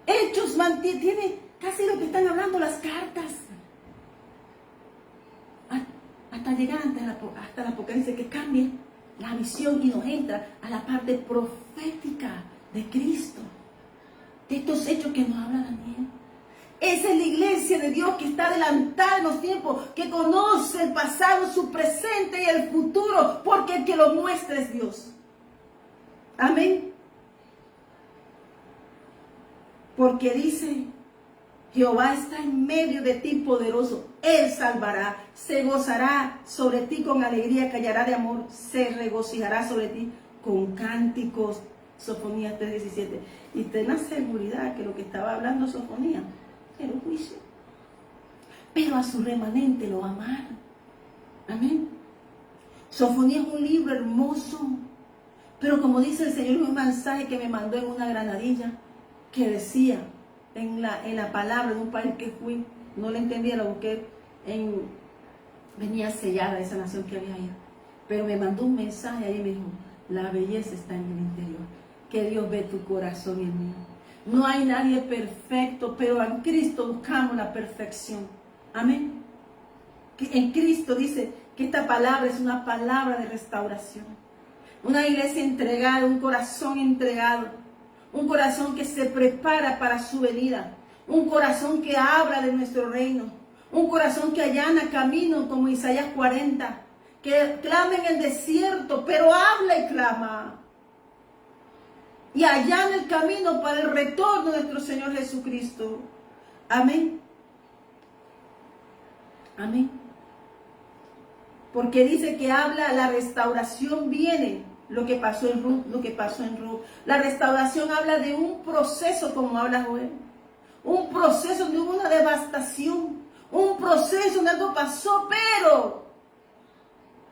Hechos tiene casi lo que están hablando las cartas. Hasta llegar hasta el Apocalipsis, que cambia la visión y nos entra a la parte profética de Cristo. De estos hechos que nos habla Daniel. Esa es la iglesia de Dios que está adelantada en los tiempos, que conoce el pasado, su presente y el futuro, porque el que lo muestra es Dios. Amén. Porque dice, Jehová está en medio de ti poderoso, Él salvará, se gozará sobre ti con alegría, callará de amor, se regocijará sobre ti con cánticos. Sofonías 3:17. Y ten la seguridad que lo que estaba hablando Sofonías era un juicio. Pero a su remanente lo amaron. Amén. Sofonías es un libro hermoso. Pero como dice el Señor, un mensaje que me mandó en una granadilla, que decía en la palabra de un país que fui, no le entendía, lo busqué, venía sellada esa nación que había ido. Pero me mandó un mensaje ahí y me dijo, la belleza está en el interior. Que Dios ve tu corazón y el mío. No hay nadie perfecto, pero en Cristo buscamos la perfección. Amén. Que en Cristo dice que esta palabra es una palabra de restauración. Una iglesia entregada, un corazón entregado. Un corazón que se prepara para su venida. Un corazón que habla de nuestro reino. Un corazón que allana camino como Isaías 40. Que clama en el desierto, pero habla y clama. Y allana el camino para el retorno de nuestro Señor Jesucristo. Amén. Amén. Porque dice que habla, la restauración viene. Lo que pasó en Ruth, La restauración habla de un proceso, como habla Joel. Un proceso donde hubo una devastación. Un proceso donde algo pasó, pero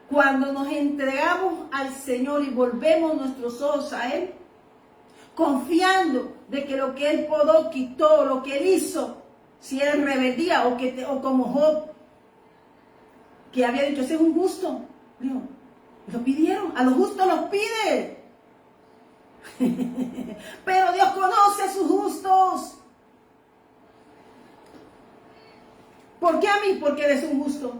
cuando nos entregamos al Señor y volvemos nuestros ojos a Él, confiando de que lo que Él podó, quitó, lo que Él hizo, si era en rebeldía o como Job, que había dicho, ese es un justo. Digo, lo pidieron, a los justos los pide. Pero Dios conoce a sus justos. ¿Por qué a mí? Porque eres un justo.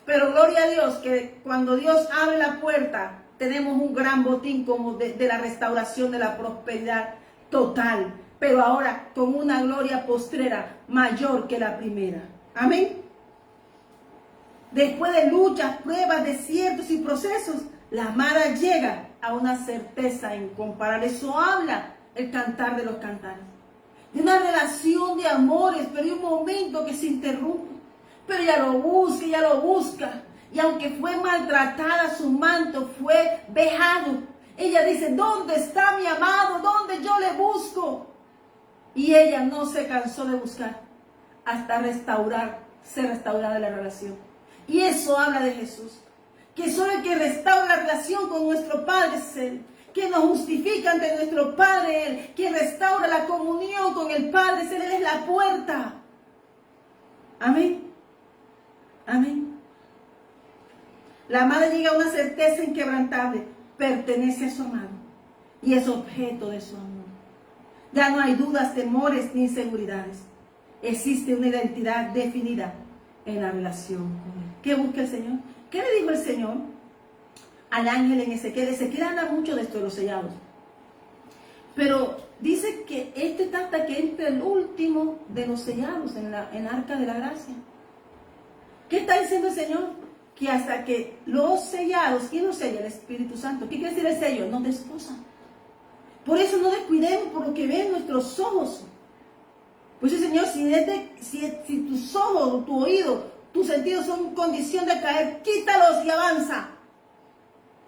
Pero gloria a Dios que cuando Dios abre la puerta, tenemos un gran botín como de la restauración, de la prosperidad total. Pero ahora con una gloria postrera mayor que la primera. Amén. Después de luchas, pruebas, desiertos y procesos, la amada llega a una certeza incomparable. Eso habla el cantar de los cantares. De una relación de amores, pero hay un momento que se interrumpe. Pero ella lo busca, ella lo busca. Y aunque fue maltratada, su manto fue vejado. Ella dice, ¿dónde está mi amado? ¿Dónde yo le busco? Y ella no se cansó de buscar hasta ser restaurada la relación. Y eso habla de Jesús. Que solo el que restaura la relación con nuestro Padre es Él. Que nos justifica ante nuestro Padre Él. Que restaura la comunión con el Padre es Él. Él es la puerta. Amén. Amén. La amada llega a una certeza inquebrantable. Pertenece a su amado. Y es objeto de su amor. Ya no hay dudas, temores ni inseguridades. Existe una identidad definida en la relación con Él. ¿Qué busca el Señor? ¿Qué le dijo el Señor al ángel en Ezequiel? Ezequiel habla mucho de esto de los sellados. Pero dice que este está hasta que entre el último de los sellados en la arca de la gracia. ¿Qué está diciendo el Señor? Que hasta que los sellados, ¿quién los sella? El Espíritu Santo. ¿Qué quiere decir el sello? No desposa. Por eso no descuidemos por lo que ven nuestros ojos. Pues el Señor, si tus ojos, tu oído, tus sentidos son condición de caer, quítalos y avanza.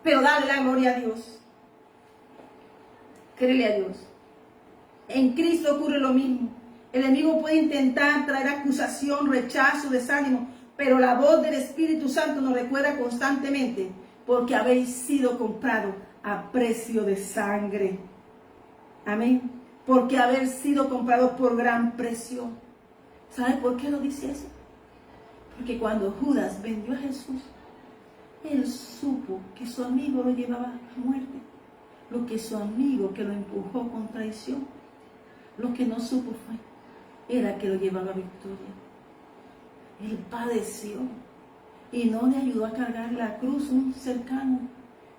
Pero dale la gloria a Dios. Créele a Dios. En Cristo ocurre lo mismo. El enemigo puede intentar traer acusación, rechazo, desánimo, pero la voz del Espíritu Santo nos recuerda constantemente, porque habéis sido comprado a precio de sangre. Amén. Porque haber sido comprado por gran precio. ¿Sabe por qué lo dice eso? Porque cuando Judas vendió a Jesús, él supo que su amigo lo llevaba a muerte. Lo que su amigo que lo empujó con traición, lo que no supo era que lo llevaba a victoria. Él padeció y no le ayudó a cargar la cruz un cercano,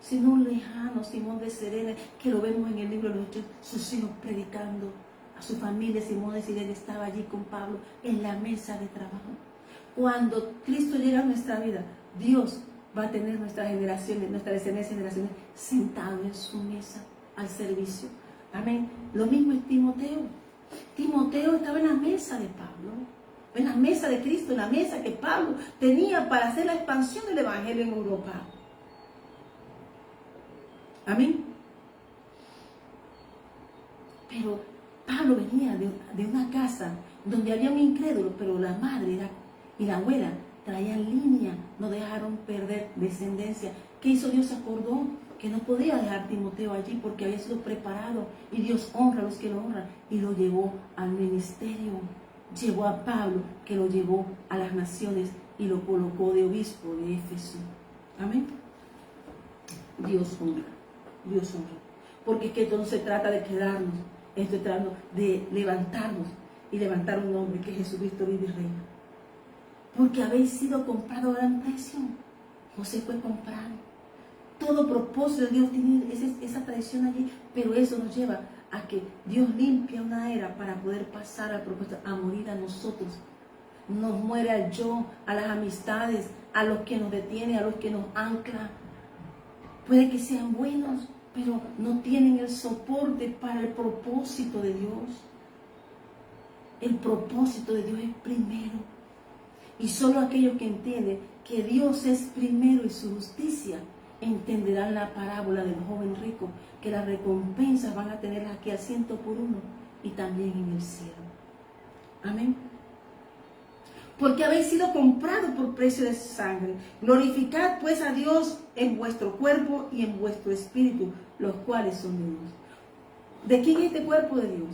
sino un lejano, Simón de Cirene, que lo vemos en el libro de los Hechos, sus hijos predicando a su familia. Simón de Cirene estaba allí con Pablo en la mesa de trabajo. Cuando Cristo llega a nuestra vida, Dios va a tener nuestras generaciones, nuestra descendencia de generaciones sentado en su mesa al servicio. Amén. Lo mismo es Timoteo. Timoteo estaba en la mesa de Pablo, en la mesa de Cristo, en la mesa que Pablo tenía para hacer la expansión del Evangelio en Europa. Amén. Pero Pablo venía de una casa donde había un incrédulo, pero la madre y la abuela traían línea, no dejaron perder descendencia. ¿Qué hizo Dios? Acordó que no podía dejar Timoteo allí porque había sido preparado, y Dios honra a los que lo honran, y lo llevó al ministerio. Llevó a Pablo, que lo llevó a las naciones y lo colocó de obispo de Éfeso. Amén. Dios honra, Dios honra. Porque es que esto no se trata de quedarnos, esto se trata de levantarnos y levantar un hombre que Jesucristo vive y reina. Porque habéis sido comprado a gran precio. José fue comprado. Todo propósito de Dios tiene esa tradición allí, pero eso nos lleva a que Dios limpia una era para poder pasar al propósito, a morir a nosotros. Nos muere al yo, a las amistades, a los que nos detienen, a los que nos anclan. Puede que sean buenos, pero no tienen el soporte para el propósito de Dios. El propósito de Dios es primero. Y solo aquellos que entienden que Dios es primero y su justicia entenderán la parábola del joven rico, que las recompensas van a tener aquí al 100 por 1 y también en el cielo. Amén. Porque habéis sido comprados por precio de sangre. Glorificad pues a Dios en vuestro cuerpo y en vuestro espíritu, los cuales son de Dios. ¿De quién es este cuerpo? De Dios.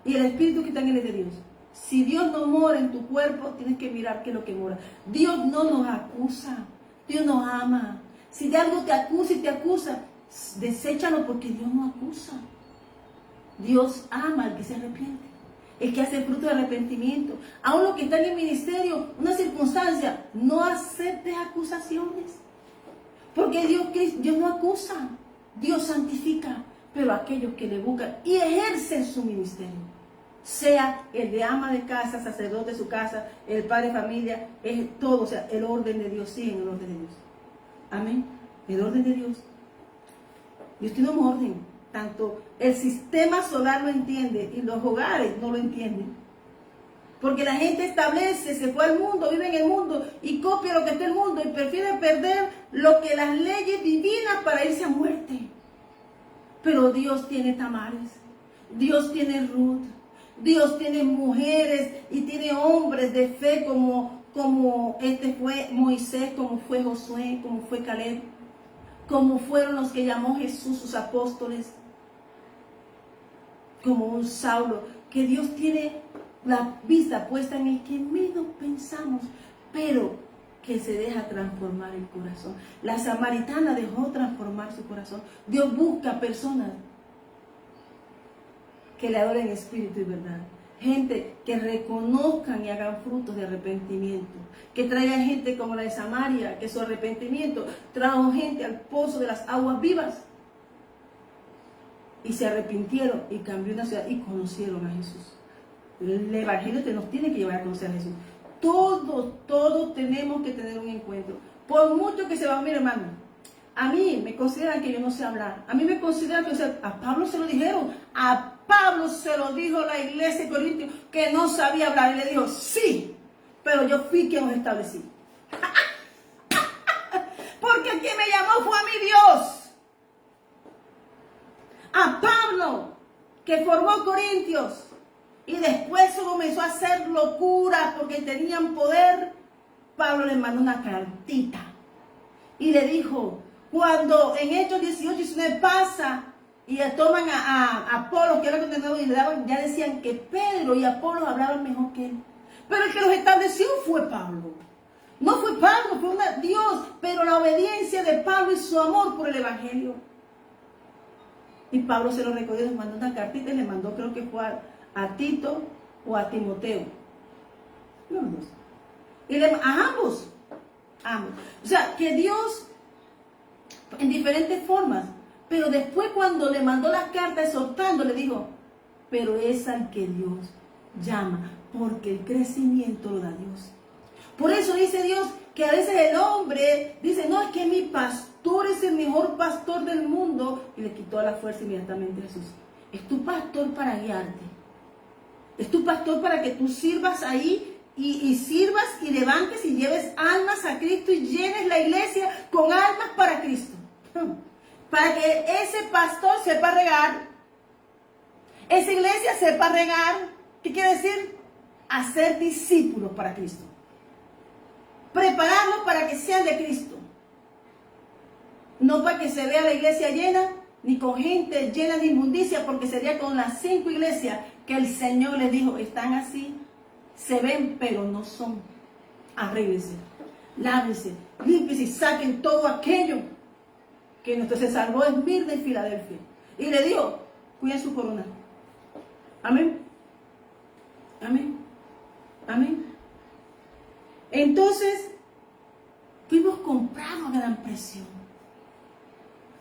Y el espíritu que también es de Dios. Si Dios no mora en tu cuerpo, tienes que mirar qué es lo que mora. Dios no nos acusa, Dios nos ama. Si de algo te acusa y te acusa, deséchalo, porque Dios no acusa. Dios ama al que se arrepiente. el que hace fruto de arrepentimiento. Aún los que están en el ministerio, una circunstancia, no aceptes acusaciones. Porque Dios no acusa, Dios santifica, pero aquellos que le buscan y ejercen su ministerio, sea el de ama de casa, sacerdote de su casa, el padre de familia, es todo, o sea, el orden de Dios, sí, en el orden de Dios. Amén. El orden de Dios. Dios tiene un orden. Tanto el sistema solar lo entiende y los hogares no lo entienden. Porque la gente establece, se fue al mundo, vive en el mundo y copia lo que está en el mundo y prefiere perder lo que las leyes divinas para irse a muerte. Pero Dios tiene Tamares, Dios tiene Ruth, Dios tiene mujeres y tiene hombres de fe como este fue Moisés, como fue Josué, como fue Caleb, como fueron los que llamó Jesús sus apóstoles, como un Saulo, que Dios tiene la vista puesta en el que menos pensamos, pero que se deja transformar el corazón. La samaritana dejó transformar su corazón. Dios busca personas que le adoren en espíritu y verdad. Gente que reconozcan y hagan frutos de arrepentimiento. Que traigan gente como la de Samaria, que su arrepentimiento trajo gente al pozo de las aguas vivas. Y se arrepintieron y cambió una ciudad y conocieron a Jesús. El Evangelio nos tiene que llevar a conocer a Jesús. Todos tenemos que tener un encuentro. Por mucho que se va, mire hermano, a mí me consideran que yo no sé hablar. A mí me consideran que, o sea, a Pablo se lo dijeron. A Pablo se lo dijo la iglesia de Corintios que no sabía hablar. Y le dijo, sí, pero yo fui quien os establecí. Porque quien me llamó fue a mi Dios. A Pablo, que formó Corintios. Y después comenzó a hacer locura porque tenían poder. Pablo le mandó una cartita y le dijo, cuando en Hechos 18 y 19 pasa y le toman a Apolo, que era condenado, y le daban, ya decían que Pedro y Apolo hablaban mejor que él. Pero el que los estableció fue Pablo. No fue Pablo, fue Dios, pero la obediencia de Pablo y su amor por el Evangelio. Y Pablo se lo recogió, le mandó una cartita y le mandó, creo que fue a Tito o a Timoteo. Los dos. Y a ambos. O sea, que Dios, en diferentes formas, pero después cuando le mandó la carta exhortando, le dijo, pero es al que Dios llama, porque el crecimiento lo da Dios. Por eso dice Dios que a veces el hombre dice, no, es que mi pastor es el mejor pastor del mundo, y le quitó la fuerza inmediatamente a Jesús. Es tu pastor para guiarte. Es tu pastor para que tú sirvas ahí y sirvas y levantes y lleves almas a Cristo y llenes la iglesia con almas para Cristo. Para que ese pastor sepa regar, esa iglesia sepa regar. ¿Qué quiere decir? Hacer discípulos para Cristo. Prepararlos para que sean de Cristo. No para que se vea la iglesia llena, ni con gente llena de inmundicia, porque sería con las 5 iglesias que el Señor les dijo, están así, se ven, pero no son. Arréglense, lávense, límpiense y saquen todo aquello que nuestro se salvó en Esmirna y Filadelfia. Y le dijo, cuiden su corona. Amén. Amén. Amén. Entonces, fuimos comprados a gran precio.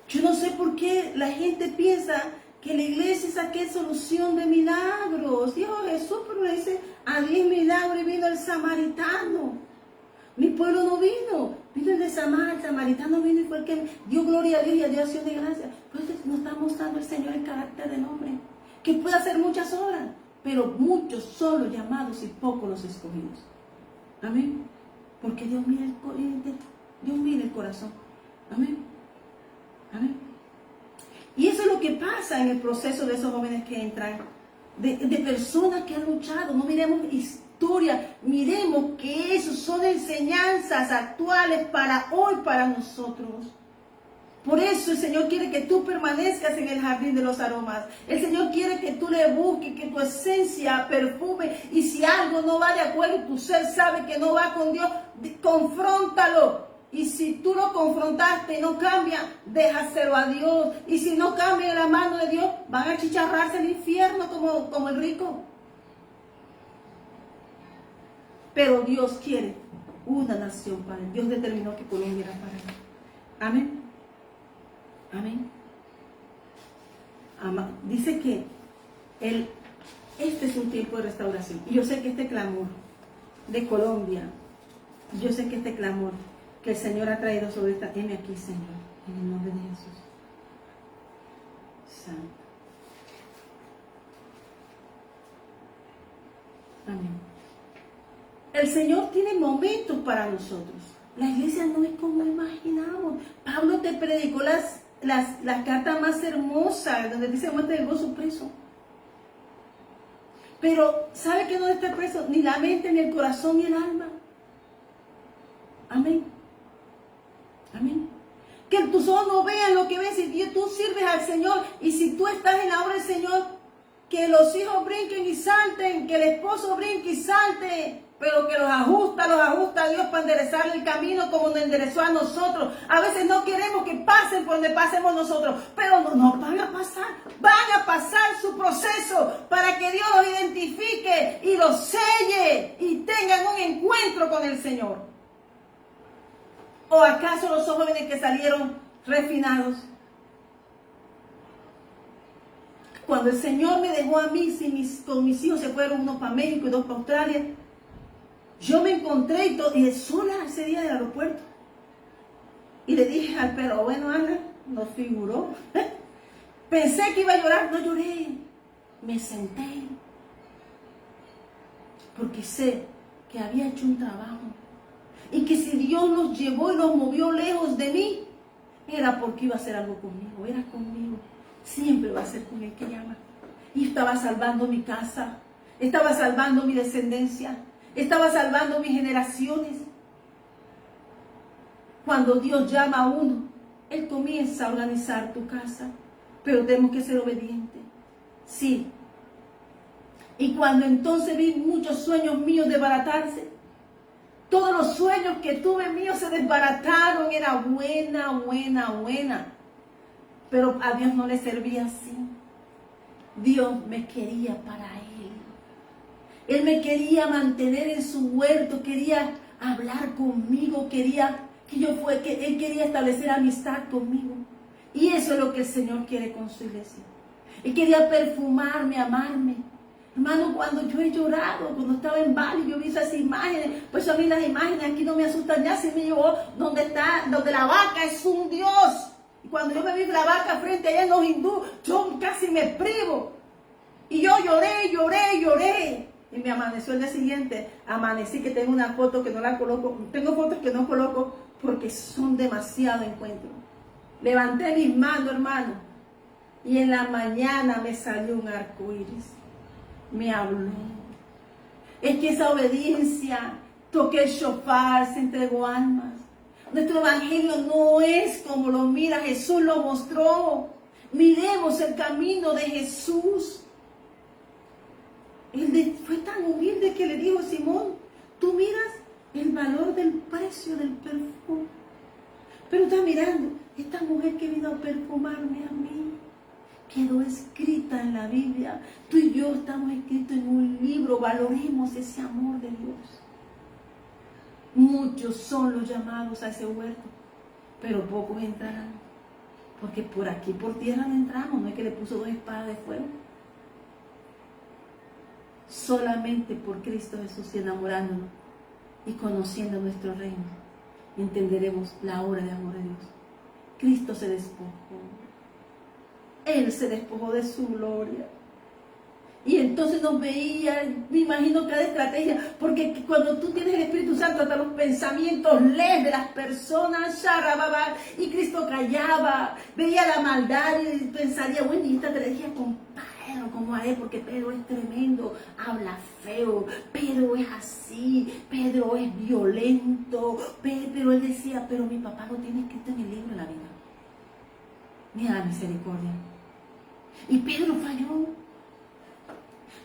Yo no sé por qué la gente piensa que la iglesia es aquella solución de milagros. Dijo Jesús, pero le dice, a 10 milagros y vino el samaritano. Mi pueblo no vino, vino el de Samaria, el samaritano vino y fue el que dio gloria a Dios y a Dios acción de gracia. Pues nos está mostrando el Señor el carácter del hombre, que puede hacer muchas obras, pero muchos son los llamados y pocos los escogidos. Amén. Porque Dios mira el corazón. Amén. Amén. Y eso es lo que pasa en el proceso de esos jóvenes que entran, de personas que han luchado. No miremos historia, miremos que eso son enseñanzas actuales para hoy, para nosotros. Por eso el Señor quiere que tú permanezcas en el jardín de los aromas. El Señor quiere que tú le busques, que tu esencia perfume. Y si algo no va de acuerdo, tu ser sabe que no va con Dios, confróntalo. Y si tú lo confrontaste y no cambia, déjaselo a Dios. Y si no cambia en la mano de Dios, van a chicharrarse al infierno como el rico. Pero Dios quiere una nación para él. Dios determinó que Colombia era para él. Amén. Amén. Dice que este es un tiempo de restauración. Y yo sé que este clamor de Colombia, yo sé que este clamor que el Señor ha traído sobre esta, heme aquí, Señor, en el nombre de Jesús. Santo. Amén. El Señor tiene momentos para nosotros. La iglesia no es como imaginamos. Pablo te predicó las cartas más hermosas, donde dice muestra el gozo preso. Pero, ¿sabe que no está preso? Ni la mente, ni el corazón, ni el alma. Amén. Amén. Que tus ojos no vean lo que ven. Si tú sirves al Señor y si tú estás en la obra del Señor, que los hijos brinquen y salten, que el esposo brinque y salte, pero que los ajusta a Dios para enderezar el camino como nos enderezó a nosotros. A veces no queremos que pasen por donde pasemos nosotros, pero no van a pasar su proceso para que Dios los identifique y los selle y tengan un encuentro con el Señor. ¿O acaso los jóvenes que salieron refinados? Cuando el Señor me dejó a mí, con mis hijos se fueron unos para México y dos para Australia, yo me encontré y sola ese día del aeropuerto. Y le dije al perro, bueno, Ana, nos figuró. Pensé que iba a llorar, no lloré. Me senté. Porque sé que había hecho un trabajo. Y que si Dios los llevó y los movió lejos de mí, era porque iba a hacer algo conmigo, era conmigo. Siempre va a ser con el que llama. Y estaba salvando mi casa, estaba salvando mi descendencia, estaba salvando mis generaciones. Cuando Dios llama a uno, Él comienza a organizar tu casa, pero tenemos que ser obedientes. Sí. Y cuando entonces vi muchos sueños míos desbaratarse, todos los sueños que tuve míos se desbarataron, era buena. Pero a Dios no le servía así. Dios me quería para Él. Él me quería mantener en su huerto, quería hablar conmigo, Él quería establecer amistad conmigo. Y eso es lo que el Señor quiere con su iglesia. Él quería perfumarme, amarme. Hermano, cuando yo he llorado, cuando estaba en Bali, yo vi esas imágenes. Pues a mí las imágenes aquí no me asustan ya. Se me llevó donde la vaca es un Dios. Y cuando yo me vi la vaca frente allá en los hindúes, yo casi me privo. Y yo lloré. Y me amaneció el día siguiente. Amanecí que tengo una foto que no la coloco. Tengo fotos que no coloco porque son demasiado encuentros. Levanté mis manos, hermano. Y en la mañana me salió un arco iris. Me habló. Es que esa obediencia, toqué el shofar, se entregó almas. Nuestro evangelio no es como lo mira, Jesús lo mostró. Miremos el camino de Jesús. Él fue tan humilde que le dijo a Simón, tú miras el valor del precio del perfume. Pero está mirando, esta mujer que vino a perfumarme a mí, quedó escrita en la Biblia. Tú y yo estamos escritos en un libro, valoremos ese amor de Dios. Muchos son los llamados a ese huerto, pero pocos entrarán. Porque por aquí, por tierra no entramos, no es que le puso 2 espadas de fuego. Solamente por Cristo Jesús y enamorándonos y conociendo nuestro reino, entenderemos la obra de amor de Dios. Cristo se despojó. Él se despojó de su gloria. Y entonces nos veía, me imagino cada estrategia, porque cuando tú tienes el Espíritu Santo, hasta los pensamientos lees de las personas, y Cristo callaba, veía la maldad y pensaría, bueno, y esta estrategia con Pedro, ¿cómo haré? Porque Pedro es tremendo, habla feo, Pedro es así, Pedro es violento, pero él decía, pero mi papá lo tiene escrito en el libro de la vida. Mira la misericordia. Y Pedro falló.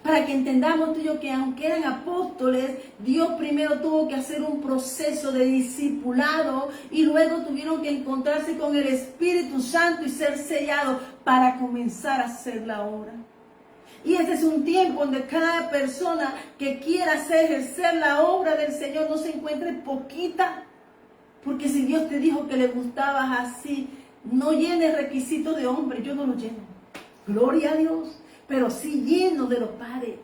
Para que entendamos tú y yo que aunque eran apóstoles, Dios primero tuvo que hacer un proceso de discipulado y luego tuvieron que encontrarse con el Espíritu Santo y ser sellados para comenzar a hacer la obra. Y ese es un tiempo donde cada persona que quiera ejercer la obra del Señor no se encuentre poquita. Porque si Dios te dijo que le gustabas así, no llenes requisitos de hombre, yo no lo lleno. Gloria a Dios, pero sí lleno de los padres.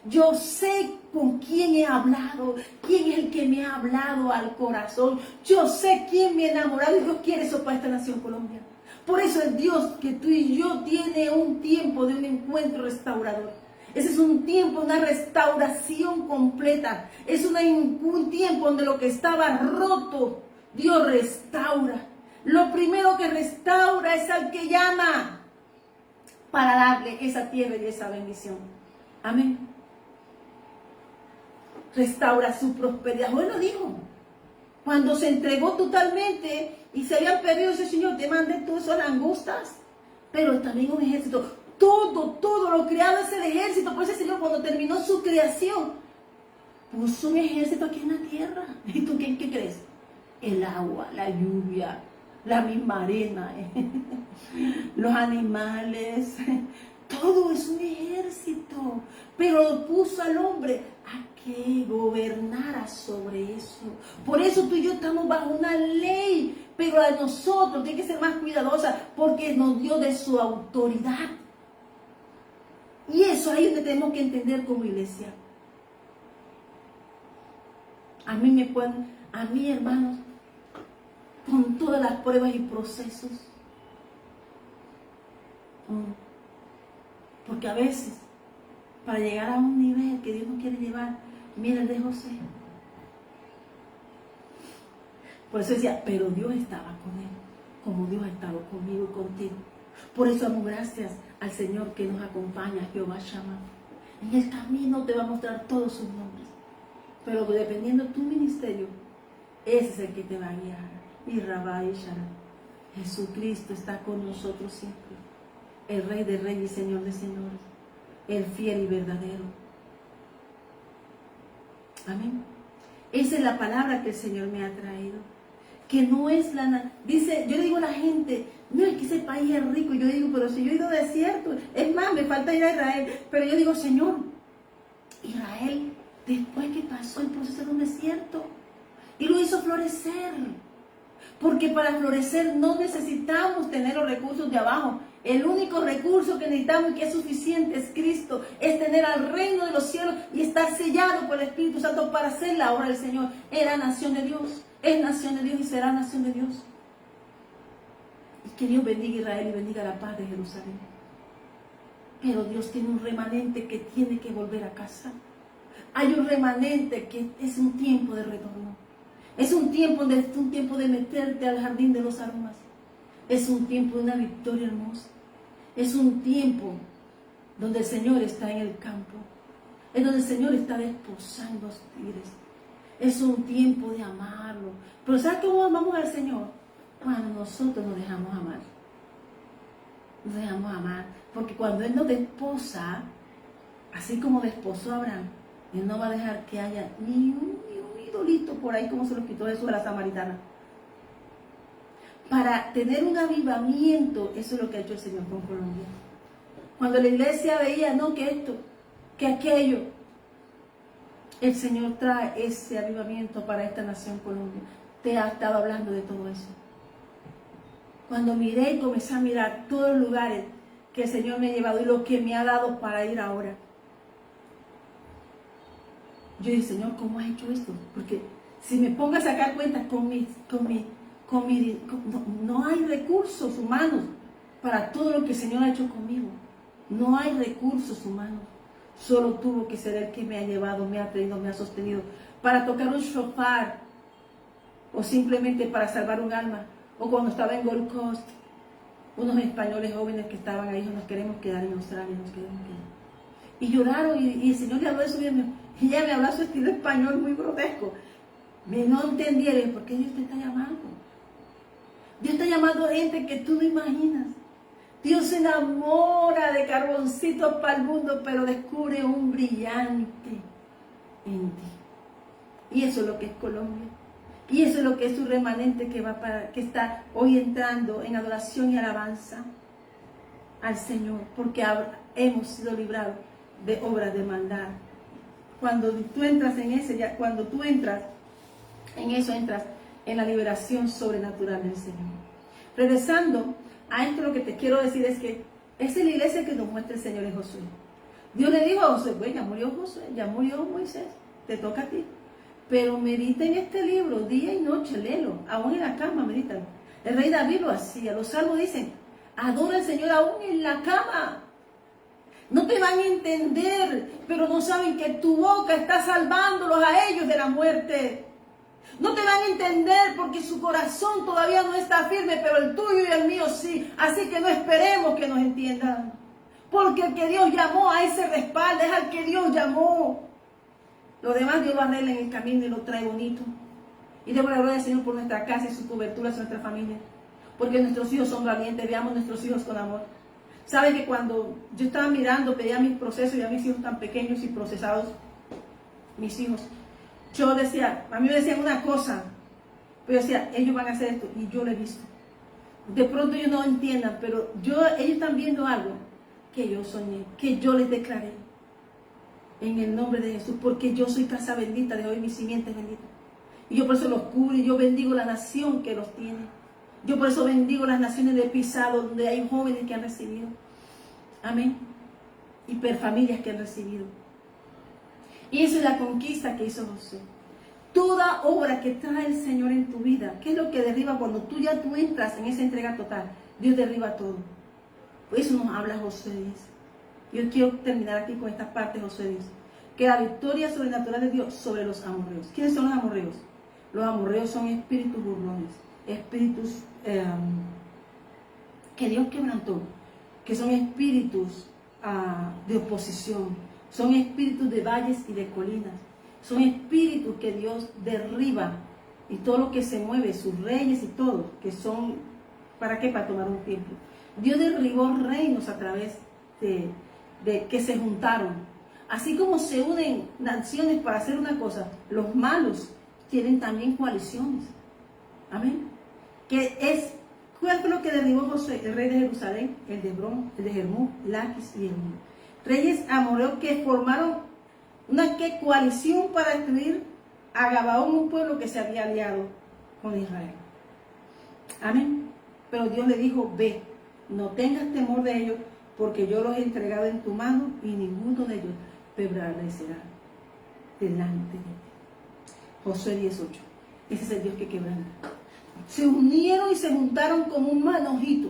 Yo sé con quién he hablado, quién es el que me ha hablado al corazón. Yo sé quién me ha enamorado y Dios quiere eso para esta nación Colombia. Por eso es Dios que tú y yo tiene un tiempo de un encuentro restaurador. Ese es un tiempo, una restauración completa. Es un tiempo donde lo que estaba roto, Dios restaura. Lo primero que restaura es al que llama para darle esa tierra y esa bendición. Amén. Restaura su prosperidad. Bueno, dijo, cuando se entregó totalmente y se habían perdido, ese Señor, te mandé todas esas langostas, pero también un ejército. Todo lo creado es el ejército. Por eso el Señor, cuando terminó su creación, puso un ejército aquí en la tierra. ¿Y tú qué crees? El agua, la lluvia, la misma arena, los animales, todo es un ejército. Pero lo puso al hombre a que gobernara sobre eso. Por eso tú y yo estamos bajo una ley, pero a nosotros tiene que ser más cuidadosa porque nos dio de su autoridad. Y eso ahí es donde tenemos que entender como iglesia. A mí, hermanos, con todas las pruebas y procesos. Porque a veces, para llegar a un nivel que Dios nos quiere llevar, mira el de José. Por eso decía, pero Dios estaba con él, como Dios ha estado conmigo y contigo. Por eso damos gracias al Señor que nos acompaña, Jehová Shammah. En el camino te va a mostrar todos sus nombres. Pero dependiendo de tu ministerio, ese es el que te va a guiar. Y Rabá y Shaddai. Jesucristo está con nosotros siempre. El Rey de Reyes y Señor de Señores. El fiel y verdadero. Amén. Esa es la palabra que el Señor me ha traído. Que no es dice, yo le digo a la gente, no es que ese país es rico. Yo digo, pero si yo he ido a desierto, es más, me falta ir a Israel. Pero yo digo, Señor, Israel, después que pasó el proceso de un desierto, y lo hizo florecer. Porque para florecer no necesitamos tener los recursos de abajo. El único recurso que necesitamos y que es suficiente es Cristo. Es tener al reino de los cielos y estar sellado por el Espíritu Santo para hacer la obra del Señor. Era nación de Dios, es nación de Dios y será nación de Dios. Y que Dios bendiga a Israel y bendiga la paz de Jerusalén. Pero Dios tiene un remanente que tiene que volver a casa. Hay un remanente que es un tiempo de retorno. Es un tiempo de meterte al jardín de los aromas. Es un tiempo de una victoria hermosa. Es un tiempo donde el Señor está en el campo. Es donde el Señor está desposando a sus tigres. Es un tiempo de amarlo. Pero ¿sabes cómo amamos al Señor? Cuando nosotros nos dejamos amar. Nos dejamos amar. Porque cuando Él nos desposa, así como desposó a Abraham, Él no va a dejar que haya ni un idolito por ahí como se lo quitó Jesús a la samaritana. Para tener un avivamiento, eso es lo que ha hecho el Señor con Colombia. Cuando la iglesia veía, no, que esto, que aquello, el Señor trae ese avivamiento para esta nación Colombia. Te ha estado hablando de todo eso. Cuando miré y comencé a mirar todos los lugares que el Señor me ha llevado y lo que me ha dado para ir ahora, yo dije, Señor, ¿cómo has hecho esto? Porque si me pongo a sacar cuentas no hay recursos humanos para todo lo que el Señor ha hecho conmigo. No hay recursos humanos. Solo tuvo que ser Él que me ha llevado, me ha traído, me ha sostenido. Para tocar un shofar, o simplemente para salvar un alma. O cuando estaba en Gold Coast, unos españoles jóvenes que estaban ahí, nos queremos quedar en Australia, nos queremos quedar. Y lloraron, y el Señor le habló de eso, y ella me habló su estilo español muy grotesco. No entendieron por qué Dios te está llamando. Dios está llamando a gente que tú no imaginas. Dios se enamora de carboncitos para el mundo, pero descubre un brillante en ti. Y eso es lo que es Colombia. Y eso es lo que es su remanente que está hoy entrando en adoración y alabanza. al Señor, porque hemos sido librados de obras de maldad. Cuando tú entras en eso, entras en la liberación sobrenatural del Señor. Regresando a esto, lo que te quiero decir es que esa es la iglesia que nos muestra el Señor en Josué. Dios le dijo a Josué, bueno, ya murió Josué, ya murió Moisés, te toca a ti. Pero medita en este libro día y noche, léelo, aún en la cama, medítalo. El rey David lo hacía, los salmos dicen, adora al Señor aún en la cama. No te van a entender, pero no saben que tu boca está salvándolos a ellos de la muerte. No te van a entender porque su corazón todavía no está firme, pero el tuyo y el mío sí. Así que no esperemos que nos entiendan. Porque el que Dios llamó a ese respaldo es al que Dios llamó. Lo demás Dios lo arregla en el camino y lo trae bonito. Y debo la gloria al Señor por nuestra casa y su cobertura sobre nuestra familia. Porque nuestros hijos son valientes, veamos nuestros hijos con amor. ¿Sabe que cuando yo estaba mirando, pedía mis procesos y a mis hijos tan pequeños y procesados, mis hijos, yo decía, a mí me decían una cosa, pero yo decía, ellos van a hacer esto, y yo lo he visto. De pronto ellos no entiendan, pero ellos están viendo algo que yo soñé, que yo les declaré. En el nombre de Jesús, porque yo soy casa bendita de hoy, mi simiente es bendita. Y yo por eso los cubro y yo bendigo la nación que los tiene. Yo por eso bendigo las naciones de Pisado, donde hay jóvenes que han recibido. Amén. Y familias que han recibido. Y esa es la conquista que hizo José. Toda obra que trae el Señor en tu vida, ¿qué es lo que derriba cuando tú entras en esa entrega total? Dios derriba todo. Por eso nos habla José 10. Yo quiero terminar aquí con esta parte de José 10. Que la victoria sobrenatural de Dios sobre los amorreos. ¿Quiénes son los amorreos? Los amorreos son espíritus burlones, espíritus que Dios quebrantó, que son espíritus de oposición, son espíritus de valles y de colinas, son espíritus que Dios derriba y todo lo que se mueve, sus reyes y todo, que son, ¿para qué? Para tomar un tiempo. Dios derribó reinos a través de que se juntaron. Así como se unen naciones para hacer una cosa, los malos tienen también coaliciones. Amén. ¿Cuál fue lo que derribó Josué? El rey de Jerusalén, el de Hebrón, el de Jermú, Laquis y Elmón. Reyes amorreos que formaron una coalición para destruir a Gabaón, un pueblo que se había aliado con Israel. Amén. Pero Dios le dijo, ve, no tengas temor de ellos, porque yo los he entregado en tu mano y ninguno de ellos prevalecerá delante de ti. Josué 18. Ese es el Dios que quebranta. Se unieron y se juntaron como un manojito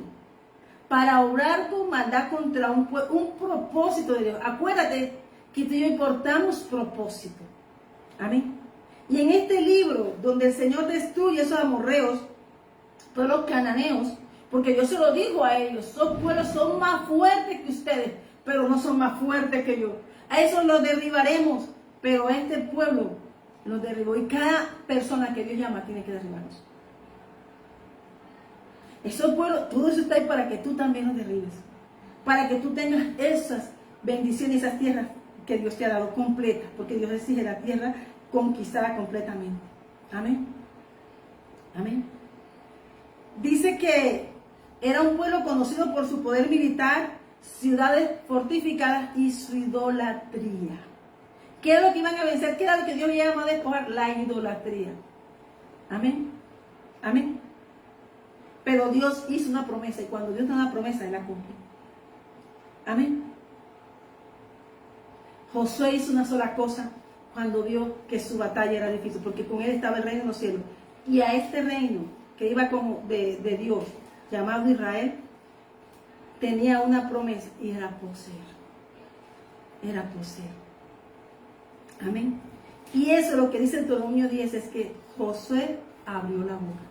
para orar con maldad contra un propósito de Dios. Acuérdate que tú y yo importamos propósito. Amén. Y en este libro, donde el Señor destruye esos amorreos, todos los cananeos, porque Dios se lo dijo a ellos, esos pueblos son más fuertes que ustedes, pero no son más fuertes que yo. A esos los derribaremos, pero a este pueblo los derribó. Y cada persona que Dios llama tiene que derribarlos. Esos pueblos, todo eso está ahí para que tú también los derribes. Para que tú tengas esas bendiciones, esas tierras que Dios te ha dado completas. Porque Dios exige la tierra conquistada completamente. Amén. Amén. Dice que era un pueblo conocido por su poder militar, ciudades fortificadas y su idolatría. ¿Qué era lo que iban a vencer? ¿Qué era lo que Dios llama a despojar? La idolatría. Amén. Amén. Pero Dios hizo una promesa y cuando Dios da una promesa, Él la cumple. Amén. Josué hizo una sola cosa cuando vio que su batalla era difícil, porque con Él estaba el reino de los cielos. Y a este reino que iba como de Dios, llamado Israel, tenía una promesa y era poseer. Era poseer. Amén. Y eso es lo que dice el Deuteronomio 10, es que Josué abrió la boca.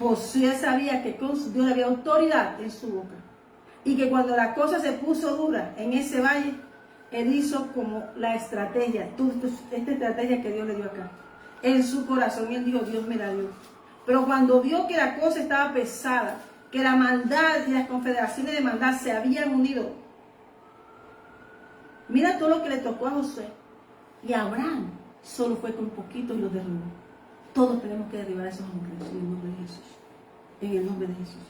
Josué sabía que con Dios había autoridad en su boca. Y que cuando la cosa se puso dura en ese valle, él hizo como la estrategia, esta estrategia que Dios le dio acá. En su corazón, y él dijo, Dios me la dio. Pero cuando vio que la cosa estaba pesada, que la maldad y las confederaciones de maldad se habían unido, mira todo lo que le tocó a Josué. Y Abraham solo fue con poquito y lo derribó. Todos tenemos que derribar esos hombres en el nombre de Jesús. En el nombre de Jesús.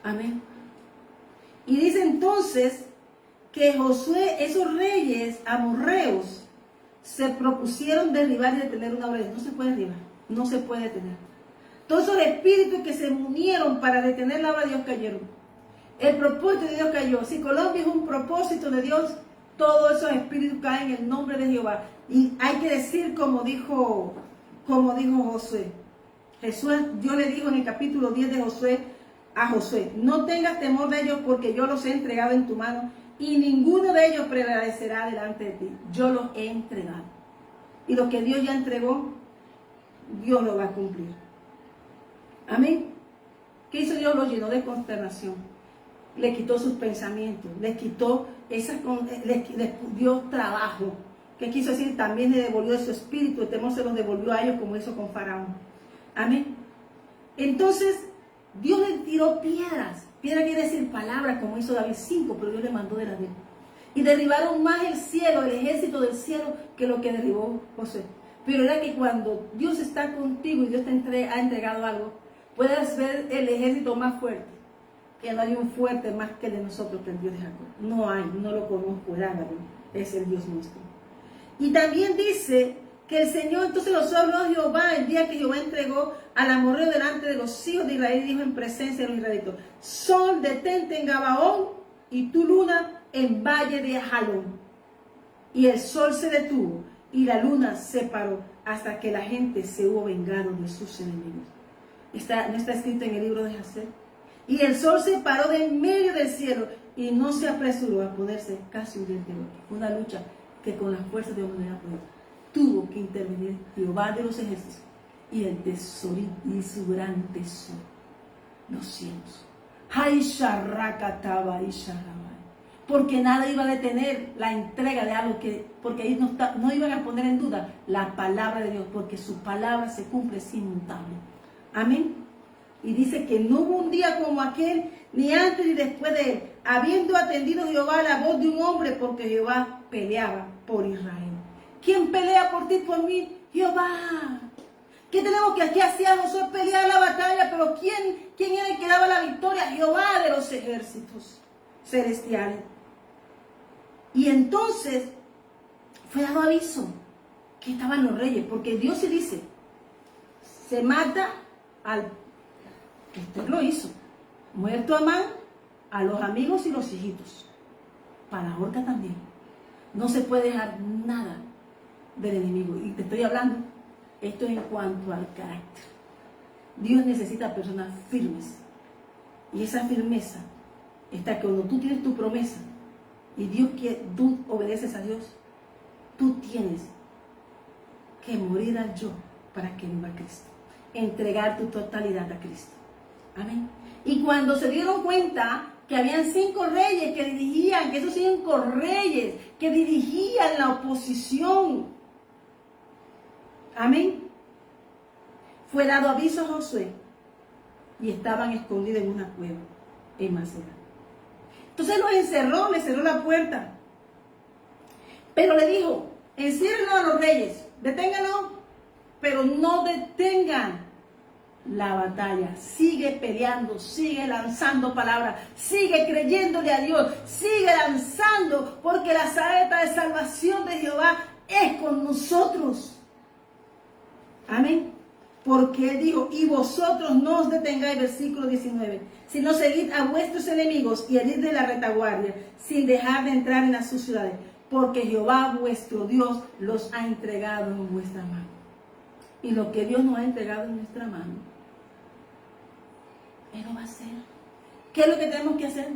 Amén. Y dice entonces que Josué, esos reyes amorreos, se propusieron derribar y detener una obra de Dios. No se puede derribar, no se puede detener. Todos esos espíritus que se unieron para detener la obra de Dios cayeron. El propósito de Dios cayó. Si Colombia es un propósito de Dios, todos esos espíritus caen en el nombre de Jehová. Y hay que decir como dijo Josué. Dios le dijo en el capítulo 10 de Josué a Josué: no tengas temor de ellos, porque yo los he entregado en tu mano, y ninguno de ellos prevalecerá delante de ti. Yo los he entregado. Y lo que Dios ya entregó, Dios lo va a cumplir. Amén. ¿Qué hizo Dios? Los llenó de consternación. Le quitó sus pensamientos, le dio trabajo. ¿Qué quiso decir? También le devolvió de su espíritu, el temor se los devolvió a ellos, como hizo con Faraón. Amén. Entonces, Dios le tiró piedras. Piedra quiere decir palabras, como hizo David 5, pero Dios le mandó de la Biblia. Y derribaron más el cielo, el ejército del cielo, que lo que derribó Josué. Pero era que cuando Dios está contigo y Dios te ha entregado algo, puedes ver el ejército más fuerte. Que no hay un fuerte más que el de nosotros, que el Dios de Jacob. No hay, no lo conozco, es el Dios nuestro. Y también dice que el Señor, entonces los habló a Jehová el día que Jehová entregó al amorreo delante de los hijos de Israel, y dijo en presencia de los israelitas: sol, detente en Gabaón, y tu luna en valle de Jalón. Y el sol se detuvo y la luna se paró hasta que la gente se hubo vengado de sus enemigos. ¿No está escrito en el libro de Jasén? Y el sol se paró de en medio del cielo y no se apresuró a ponerse casi un diente de otro. Una lucha que con las fuerzas de humanidad tuvo que intervenir Jehová de los ejércitos y el tesorito y su gran tesoro, los cielos. Porque nada iba a detener la entrega de algo porque ahí no iban a poner en duda la palabra de Dios, porque su palabra se cumple, es inmutable. Amén. Y dice que no hubo un día como aquel, ni antes ni después de él, habiendo atendido Jehová la voz de un hombre, porque Jehová peleaba por Israel. ¿Quién pelea por ti y por mí? Jehová. ¿Qué tenemos que aquí hacía Josué? Pelear la batalla, pero ¿quién era el que daba la victoria? Jehová de los ejércitos celestiales. Y entonces fue dado aviso que estaban los reyes, porque Dios se dice, se mata al... Usted lo hizo. Muerto Amán, a los amigos y los hijitos. Para la horca también. No se puede dejar nada del enemigo. Y te estoy hablando, esto en cuanto al carácter. Dios necesita personas firmes. Y esa firmeza está que cuando tú tienes tu promesa y tú obedeces a Dios, tú tienes que morir al yo para que viva Cristo. Entregar tu totalidad a Cristo. Amén. Y cuando se dieron cuenta que habían 5 reyes que dirigían, que esos 5 reyes que dirigían la oposición, amén, fue dado aviso a Josué y estaban escondidos en una cueva en Maceda. Entonces los encerró, le cerró la puerta, pero le dijo: enciérrenlo a los reyes, deténganlo, pero no detengan la batalla. Sigue peleando, sigue lanzando palabras, sigue creyéndole a Dios, sigue lanzando, porque la saeta de salvación de Jehová es con nosotros. Amén. Porque Él dijo: y vosotros no os detengáis, versículo 19, sino seguid a vuestros enemigos y herid de la retaguardia, sin dejar de entrar en las sus ciudades, porque Jehová vuestro Dios los ha entregado en vuestra mano. Y lo que Dios nos ha entregado en nuestra mano, Él lo va a hacer. ¿Qué es lo que tenemos que hacer?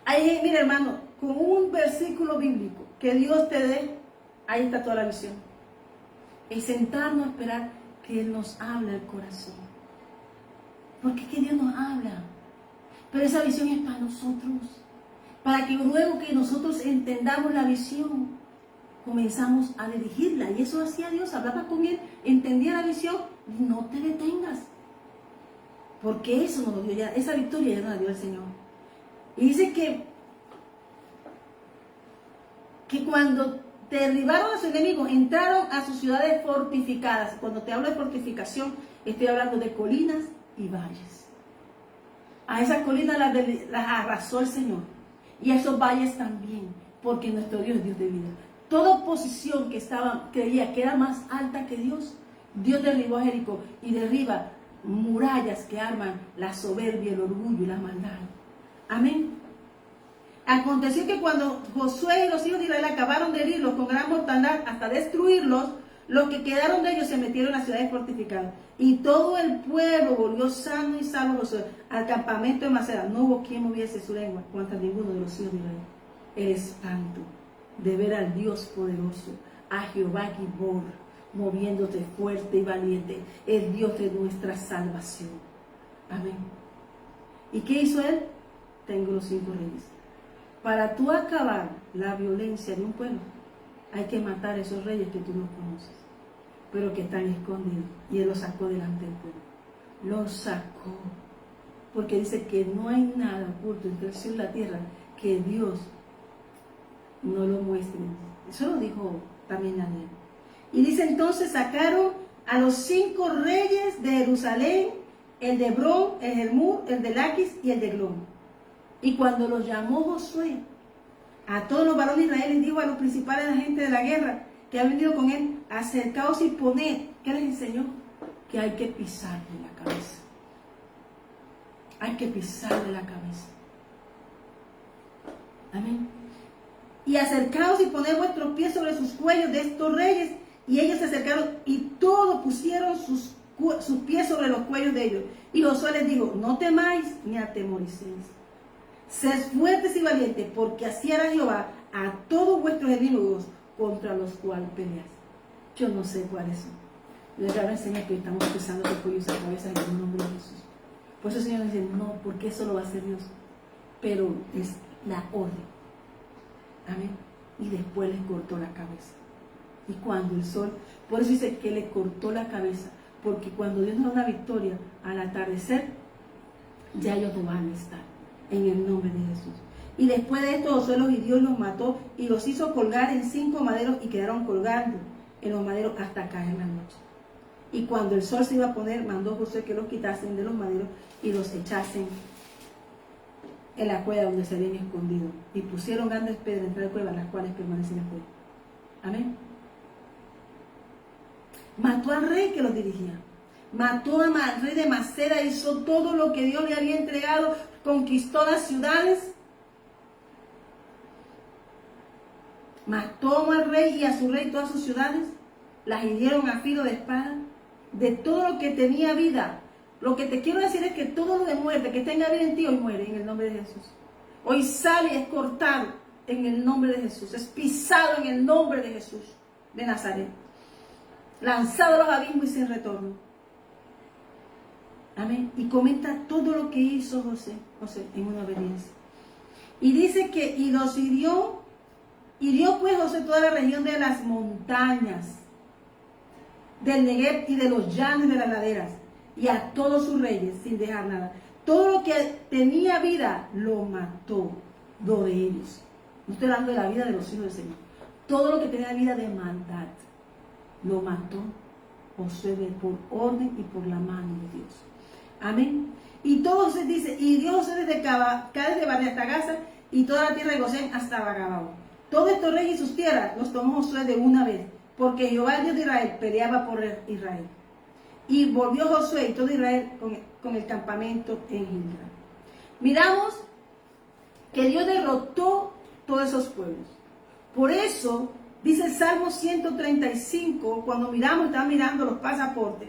Ahí, mira, hermano, con un versículo bíblico que Dios te dé, ahí está toda la visión. Es sentarnos a esperar que Él nos hable al corazón. Porque es que Dios nos habla. Pero esa visión es para nosotros. Para que luego que nosotros entendamos la visión, comenzamos a dirigirla. Y eso hacía Dios, hablaba con Él, entendía la visión, no te detengas. Porque eso nos lo dio ya, esa victoria ya nos la dio el Señor. Y dice que cuando derribaron a sus enemigos, entraron a sus ciudades fortificadas. Cuando te hablo de fortificación, estoy hablando de colinas y valles. A esas colinas las arrasó el Señor. Y a esos valles también, porque nuestro Dios es Dios de vida. Toda oposición que creía que era más alta que Dios, Dios derribó a Jericó y derriba murallas que arman la soberbia, el orgullo y la maldad. Amén. Aconteció que cuando Josué y los hijos de Israel acabaron de herirlos con gran mortandad hasta destruirlos, los que quedaron de ellos se metieron en las ciudades fortificadas. Y todo el pueblo volvió sano y salvo al campamento de Maceda. No hubo quien moviese su lengua contra ninguno de los hijos de Israel. El espanto de ver al Dios poderoso, a Jehová Gibor, moviéndote fuerte y valiente, el Dios de nuestra salvación. Amén. ¿Y qué hizo él? Tengo los 5 reyes. Para tú acabar la violencia de un pueblo, hay que matar a esos reyes que tú no conoces, pero que están escondidos. Y él los sacó delante del pueblo. Los sacó. Porque dice que no hay nada oculto entre el cielo y la tierra que Dios no lo muestre. Eso lo dijo también Daniel. Y dice entonces sacaron a los 5 reyes de Jerusalén, el de Hebrón, el de Hermur, el de Laquis y el de Glón. Y cuando los llamó Josué a todos los varones de Israel, les dijo a los principales de la gente de la guerra que han venido con él, acercaos y poned. ¿Qué les enseñó? Que hay que pisarle la cabeza. Hay que pisarle la cabeza. Amén. Y acercaos y poned vuestros pies sobre sus cuellos de estos reyes. Y ellos se acercaron y todos pusieron sus pies sobre los cuellos de ellos. Y Josué les dijo, no temáis ni atemoricéis. Sed fuertes y valientes, porque así hará Jehová a todos vuestros enemigos contra los cuales peleáis. Yo no sé cuáles son. Les voy a enseñar que estamos pisando el cuello y la cabeza en el nombre de Jesús. Por eso el Señor dice, no, porque eso lo va a hacer Dios. Pero es la orden. Amén. Y después les cortó la cabeza. Y cuando el sol, por eso dice que le cortó la cabeza, porque cuando Dios nos da una victoria al atardecer, ya ellos no van a estar, en el nombre de Jesús. Y después de esto Josué los hirió y los mató y los hizo colgar en 5 maderos y quedaron colgando en los maderos hasta caer la noche. Y cuando el sol se iba a poner, mandó Josué que los quitasen de los maderos y los echasen en la cueva donde se habían escondido. Y pusieron grandes piedras entre la cueva, las cuales permanecen en la cueva. Amén. Mató al rey que los dirigía. Mató al rey de Maceda, hizo todo lo que Dios le había entregado, conquistó las ciudades. Mató al rey y a su rey todas sus ciudades, las hirieron a filo de espada. De todo lo que tenía vida, lo que te quiero decir es que todo lo de muerte que tenga vida en ti, hoy muere en el nombre de Jesús. Hoy sale y es cortado en el nombre de Jesús, es pisado en el nombre de Jesús de Nazaret, lanzado a los abismos y sin retorno. Amén. Y comenta todo lo que hizo José en una obediencia. Y dice que y los hirió pues José toda la región de las montañas, del Negev y de los llanos y de las laderas, y a todos sus reyes, sin dejar nada. Todo lo que tenía vida, lo mató, lo de ellos. No estoy hablando de la vida de los hijos del Señor. Todo lo que tenía vida de maldad, lo mató Josué por orden y por la mano de Dios. Amén. Y todo se dice, y Dios José desde Cades de Barnea hasta Gaza, y toda la tierra de Gosén hasta Bagabao. Todos estos reyes y sus tierras los tomó Josué de una vez, porque Jehová, el Dios de Israel, peleaba por Israel. Y volvió Josué y todo Israel con el campamento en Gilgal. Miramos que Dios derrotó todos esos pueblos. Por eso, dice el Salmo 135, cuando estaba mirando los pasaportes,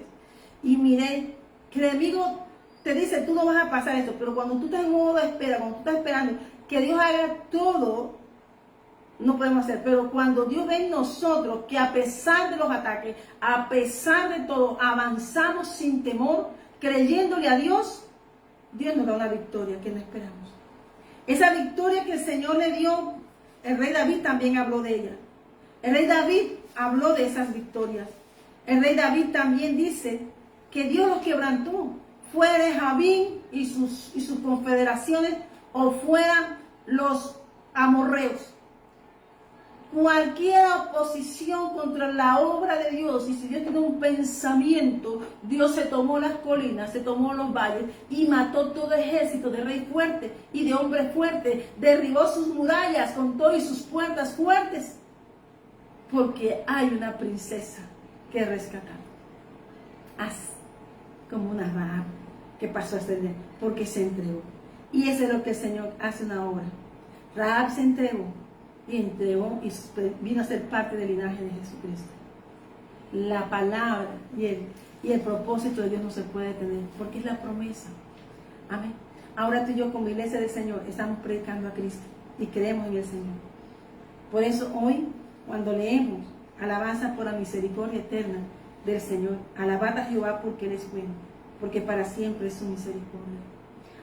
y miré que el enemigo te dice, tú no vas a pasar esto, pero cuando tú estás en modo de espera, cuando tú estás esperando que Dios haga todo, no podemos hacer. Pero cuando Dios ve en nosotros que a pesar de los ataques, a pesar de todo, avanzamos sin temor, creyéndole a Dios, Dios nos da una victoria que no esperamos. Esa victoria que el Señor le dio, el rey David también habló de ella. El rey David habló de esas victorias. El rey David también dice que Dios los quebrantó, fuera Jabín y sus confederaciones, o fueran los amorreos. cualquier oposición contra la obra de Dios. Y si Dios tiene un pensamiento, Dios se tomó las colinas, se tomó los valles y mató todo ejército de rey fuerte y de hombre fuerte, derribó sus murallas con todo y sus puertas fuertes, porque hay una princesa que rescatar. Haz como una Rahab que pasó a ser de él, porque se entregó. Y eso es lo que el Señor hace una obra. Rahab se entregó y vino a ser parte del linaje de Jesucristo. La palabra y el propósito de Dios no se puede detener, porque es la promesa. Amén. Ahora tú y yo como iglesia del Señor estamos predicando a Cristo y creemos en el Señor. Por eso hoy, cuando leemos alabanza por la misericordia eterna del Señor, alabad a Jehová porque Él es bueno, porque para siempre es su misericordia.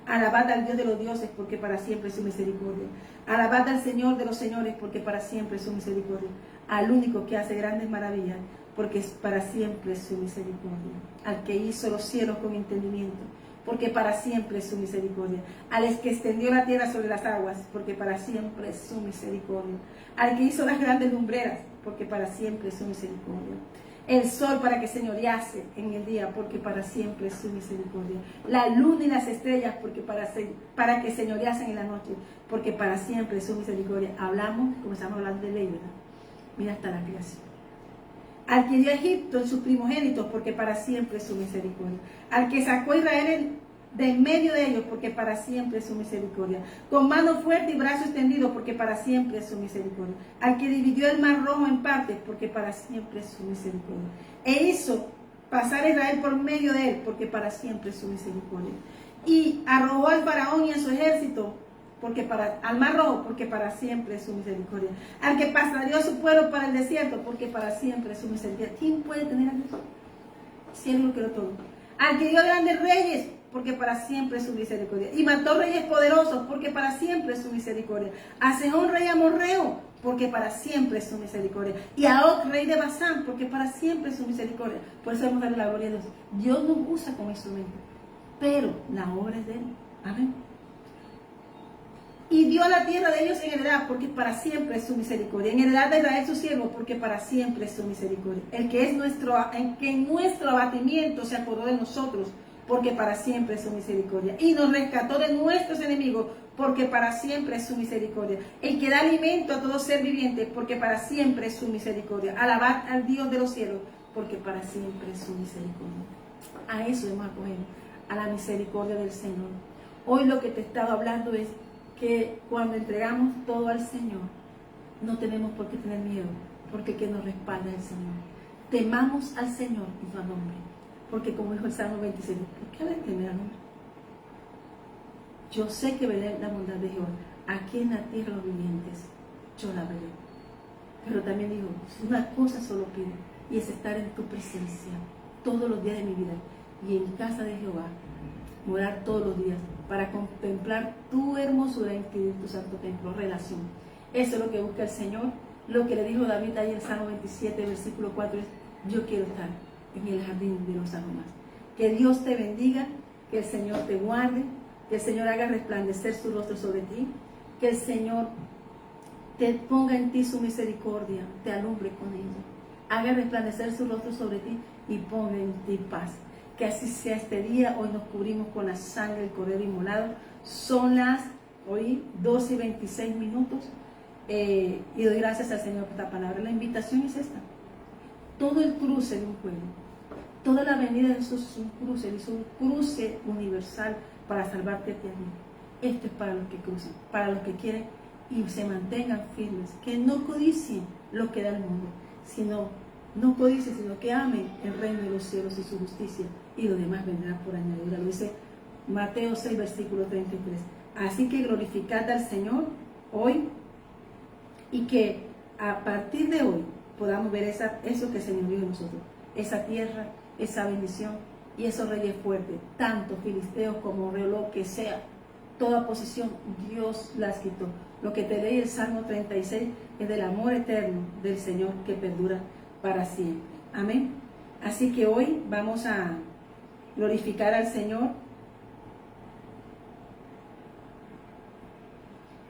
Alabad al Dios de los dioses, porque para siempre es su misericordia. Alabad al Señor de los señores, porque para siempre es su misericordia. Al único que hace grandes maravillas, porque para siempre es su misericordia. Al que hizo los cielos con entendimiento, porque para siempre es su misericordia. Al que extendió la tierra sobre las aguas, porque para siempre es su misericordia. Al que hizo las grandes lumbreras, porque para siempre es su misericordia. El sol para que señorease en el día, porque para siempre es su misericordia. La luna y las estrellas, porque para que señoreasen en la noche, porque para siempre es su misericordia. Comenzamos hablando de ley, ¿verdad? Mira hasta la creación. Al que dio a Egipto en sus primogénitos, porque para siempre es su misericordia. Al que sacó a Israel de en medio de ellos, porque para siempre es su misericordia. Con mano fuerte y brazo extendido, porque para siempre es su misericordia. Al que dividió el mar rojo en partes, porque para siempre es su misericordia. E hizo pasar a Israel por medio de él, porque para siempre es su misericordia. Y arrojó al faraón y a su ejército al mar rojo, porque para siempre es su misericordia. Al que pastoreó a su pueblo para el desierto, porque para siempre es su misericordia. ¿Quién puede tener a Dios? Si Él lo creó todo. Al que dio grandes reyes, porque para siempre es su misericordia. Y mató reyes poderosos, porque para siempre es su misericordia. A Sehón rey amorreo, porque para siempre es su misericordia. Y a Og rey de Basán, porque para siempre es su misericordia. Por eso vamos a darle la gloria a Dios. Dios nos usa como instrumento, pero la obra es de Él. Amén. Y dio la tierra de ellos en heredad, porque para siempre es su misericordia. En heredad de Israel su siervo, porque para siempre es su misericordia. El que en nuestro abatimiento se acordó de nosotros, porque para siempre es su misericordia. Y nos rescató de nuestros enemigos, porque para siempre es su misericordia. El que da alimento a todo ser viviente, porque para siempre es su misericordia. Alabad al Dios de los cielos, porque para siempre es su misericordia. A eso hemos acogido, a la misericordia del Señor. Hoy lo que te he estado hablando es que cuando entregamos todo al Señor, no tenemos por qué tener miedo, porque el que nos respalda es el Señor. Temamos al Señor y su nombre, porque como dijo el Salmo 26, ¿por qué ha de temer al hombre? Yo sé que veré la bondad de Jehová, aquí en la tierra de los vivientes, yo la veré. Pero también dijo, una cosa solo pido, y es estar en tu presencia todos los días de mi vida, y en casa de Jehová, morar todos los días, para contemplar tu hermosura en tu santo templo, relación. Eso es lo que busca el Señor. Lo que le dijo David ahí en Salmo 27, versículo 4 es, yo quiero estar en el jardín de los aromas. Que Dios te bendiga, que el Señor te guarde, que el Señor haga resplandecer su rostro sobre ti, que el Señor te ponga en ti su misericordia, te alumbre con ella, haga resplandecer su rostro sobre ti y ponga en ti paz. Que así sea este día. Hoy nos cubrimos con la sangre del Cordero inmolado. Son las hoy 12:26 minutos. Y doy gracias al Señor por esta palabra. La invitación es esta. Todo el cruce de un pueblo, toda la avenida de Jesús es un cruce universal para salvarte a ti y a mí. Esto es para los que cruzan, para los que quieren y se mantengan firmes, que no codicien lo que da el mundo, sino que amen el reino de los cielos y su justicia, y lo demás vendrá por añadidura. Lo dice Mateo 6, versículo 33. Así que glorificad al Señor hoy, y que a partir de hoy podamos ver eso que el Señor dio en nosotros, esa tierra, esa bendición y esos reyes fuertes, tanto filisteos como lo que sea, toda posición, Dios las quitó. Lo que te leí el Salmo 36 es del amor eterno del Señor que perdura para siempre. Amén. Así que hoy vamos a glorificar al Señor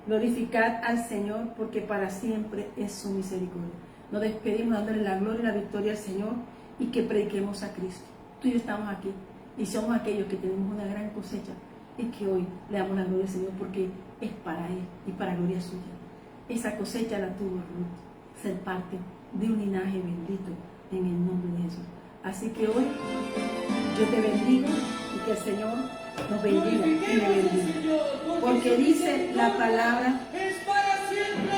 Glorificad al Señor porque para siempre es su misericordia. Nos despedimos dándole la gloria y la victoria al Señor y que prediquemos a Cristo. Tú y yo estamos aquí y somos aquellos que tenemos una gran cosecha y que hoy le damos la gloria al Señor porque es para Él y para gloria suya. Esa cosecha la tuvo Ruth, ser parte de un linaje bendito en el nombre de Jesús. Así que hoy yo te bendigo y que el Señor nos bendiga y me bendiga. Porque dice la palabra,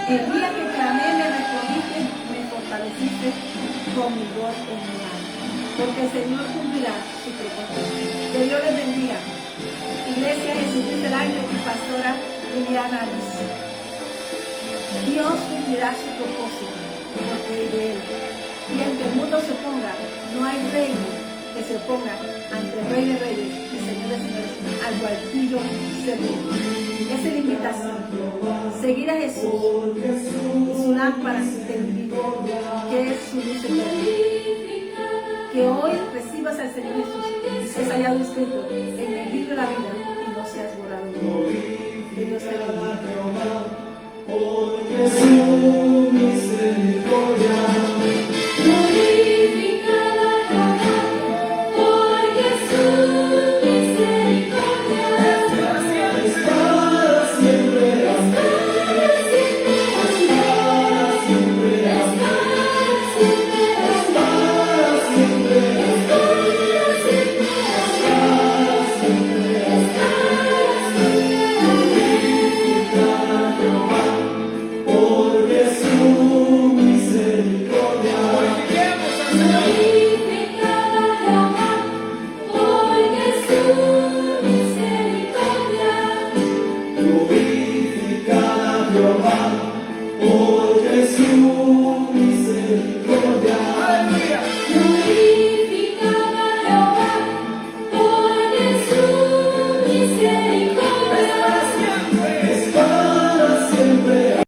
el día que clamé me respondiste, me fortaleciste con mi voz en mi alma. Porque el Señor cumplirá su propósito. Que Dios les bendiga. Iglesia Jesucristo del Año y pastora Liliana Alice. Dios cumplirá su propósito porque es de Él. Y aunque el mundo se oponga, no hay reino que se oponga ante el Rey de Reyes y Señor de Señores, al cual tú y yo servimos. Esa es la invitación. Seguir a Jesús y su lámpara del vida, que es su luz eterna. Que hoy recibas al Señor Jesús y seas hallado escrito en el libro de la vida y no seas borrado. Que Dios te bendiga. Porque su misericordia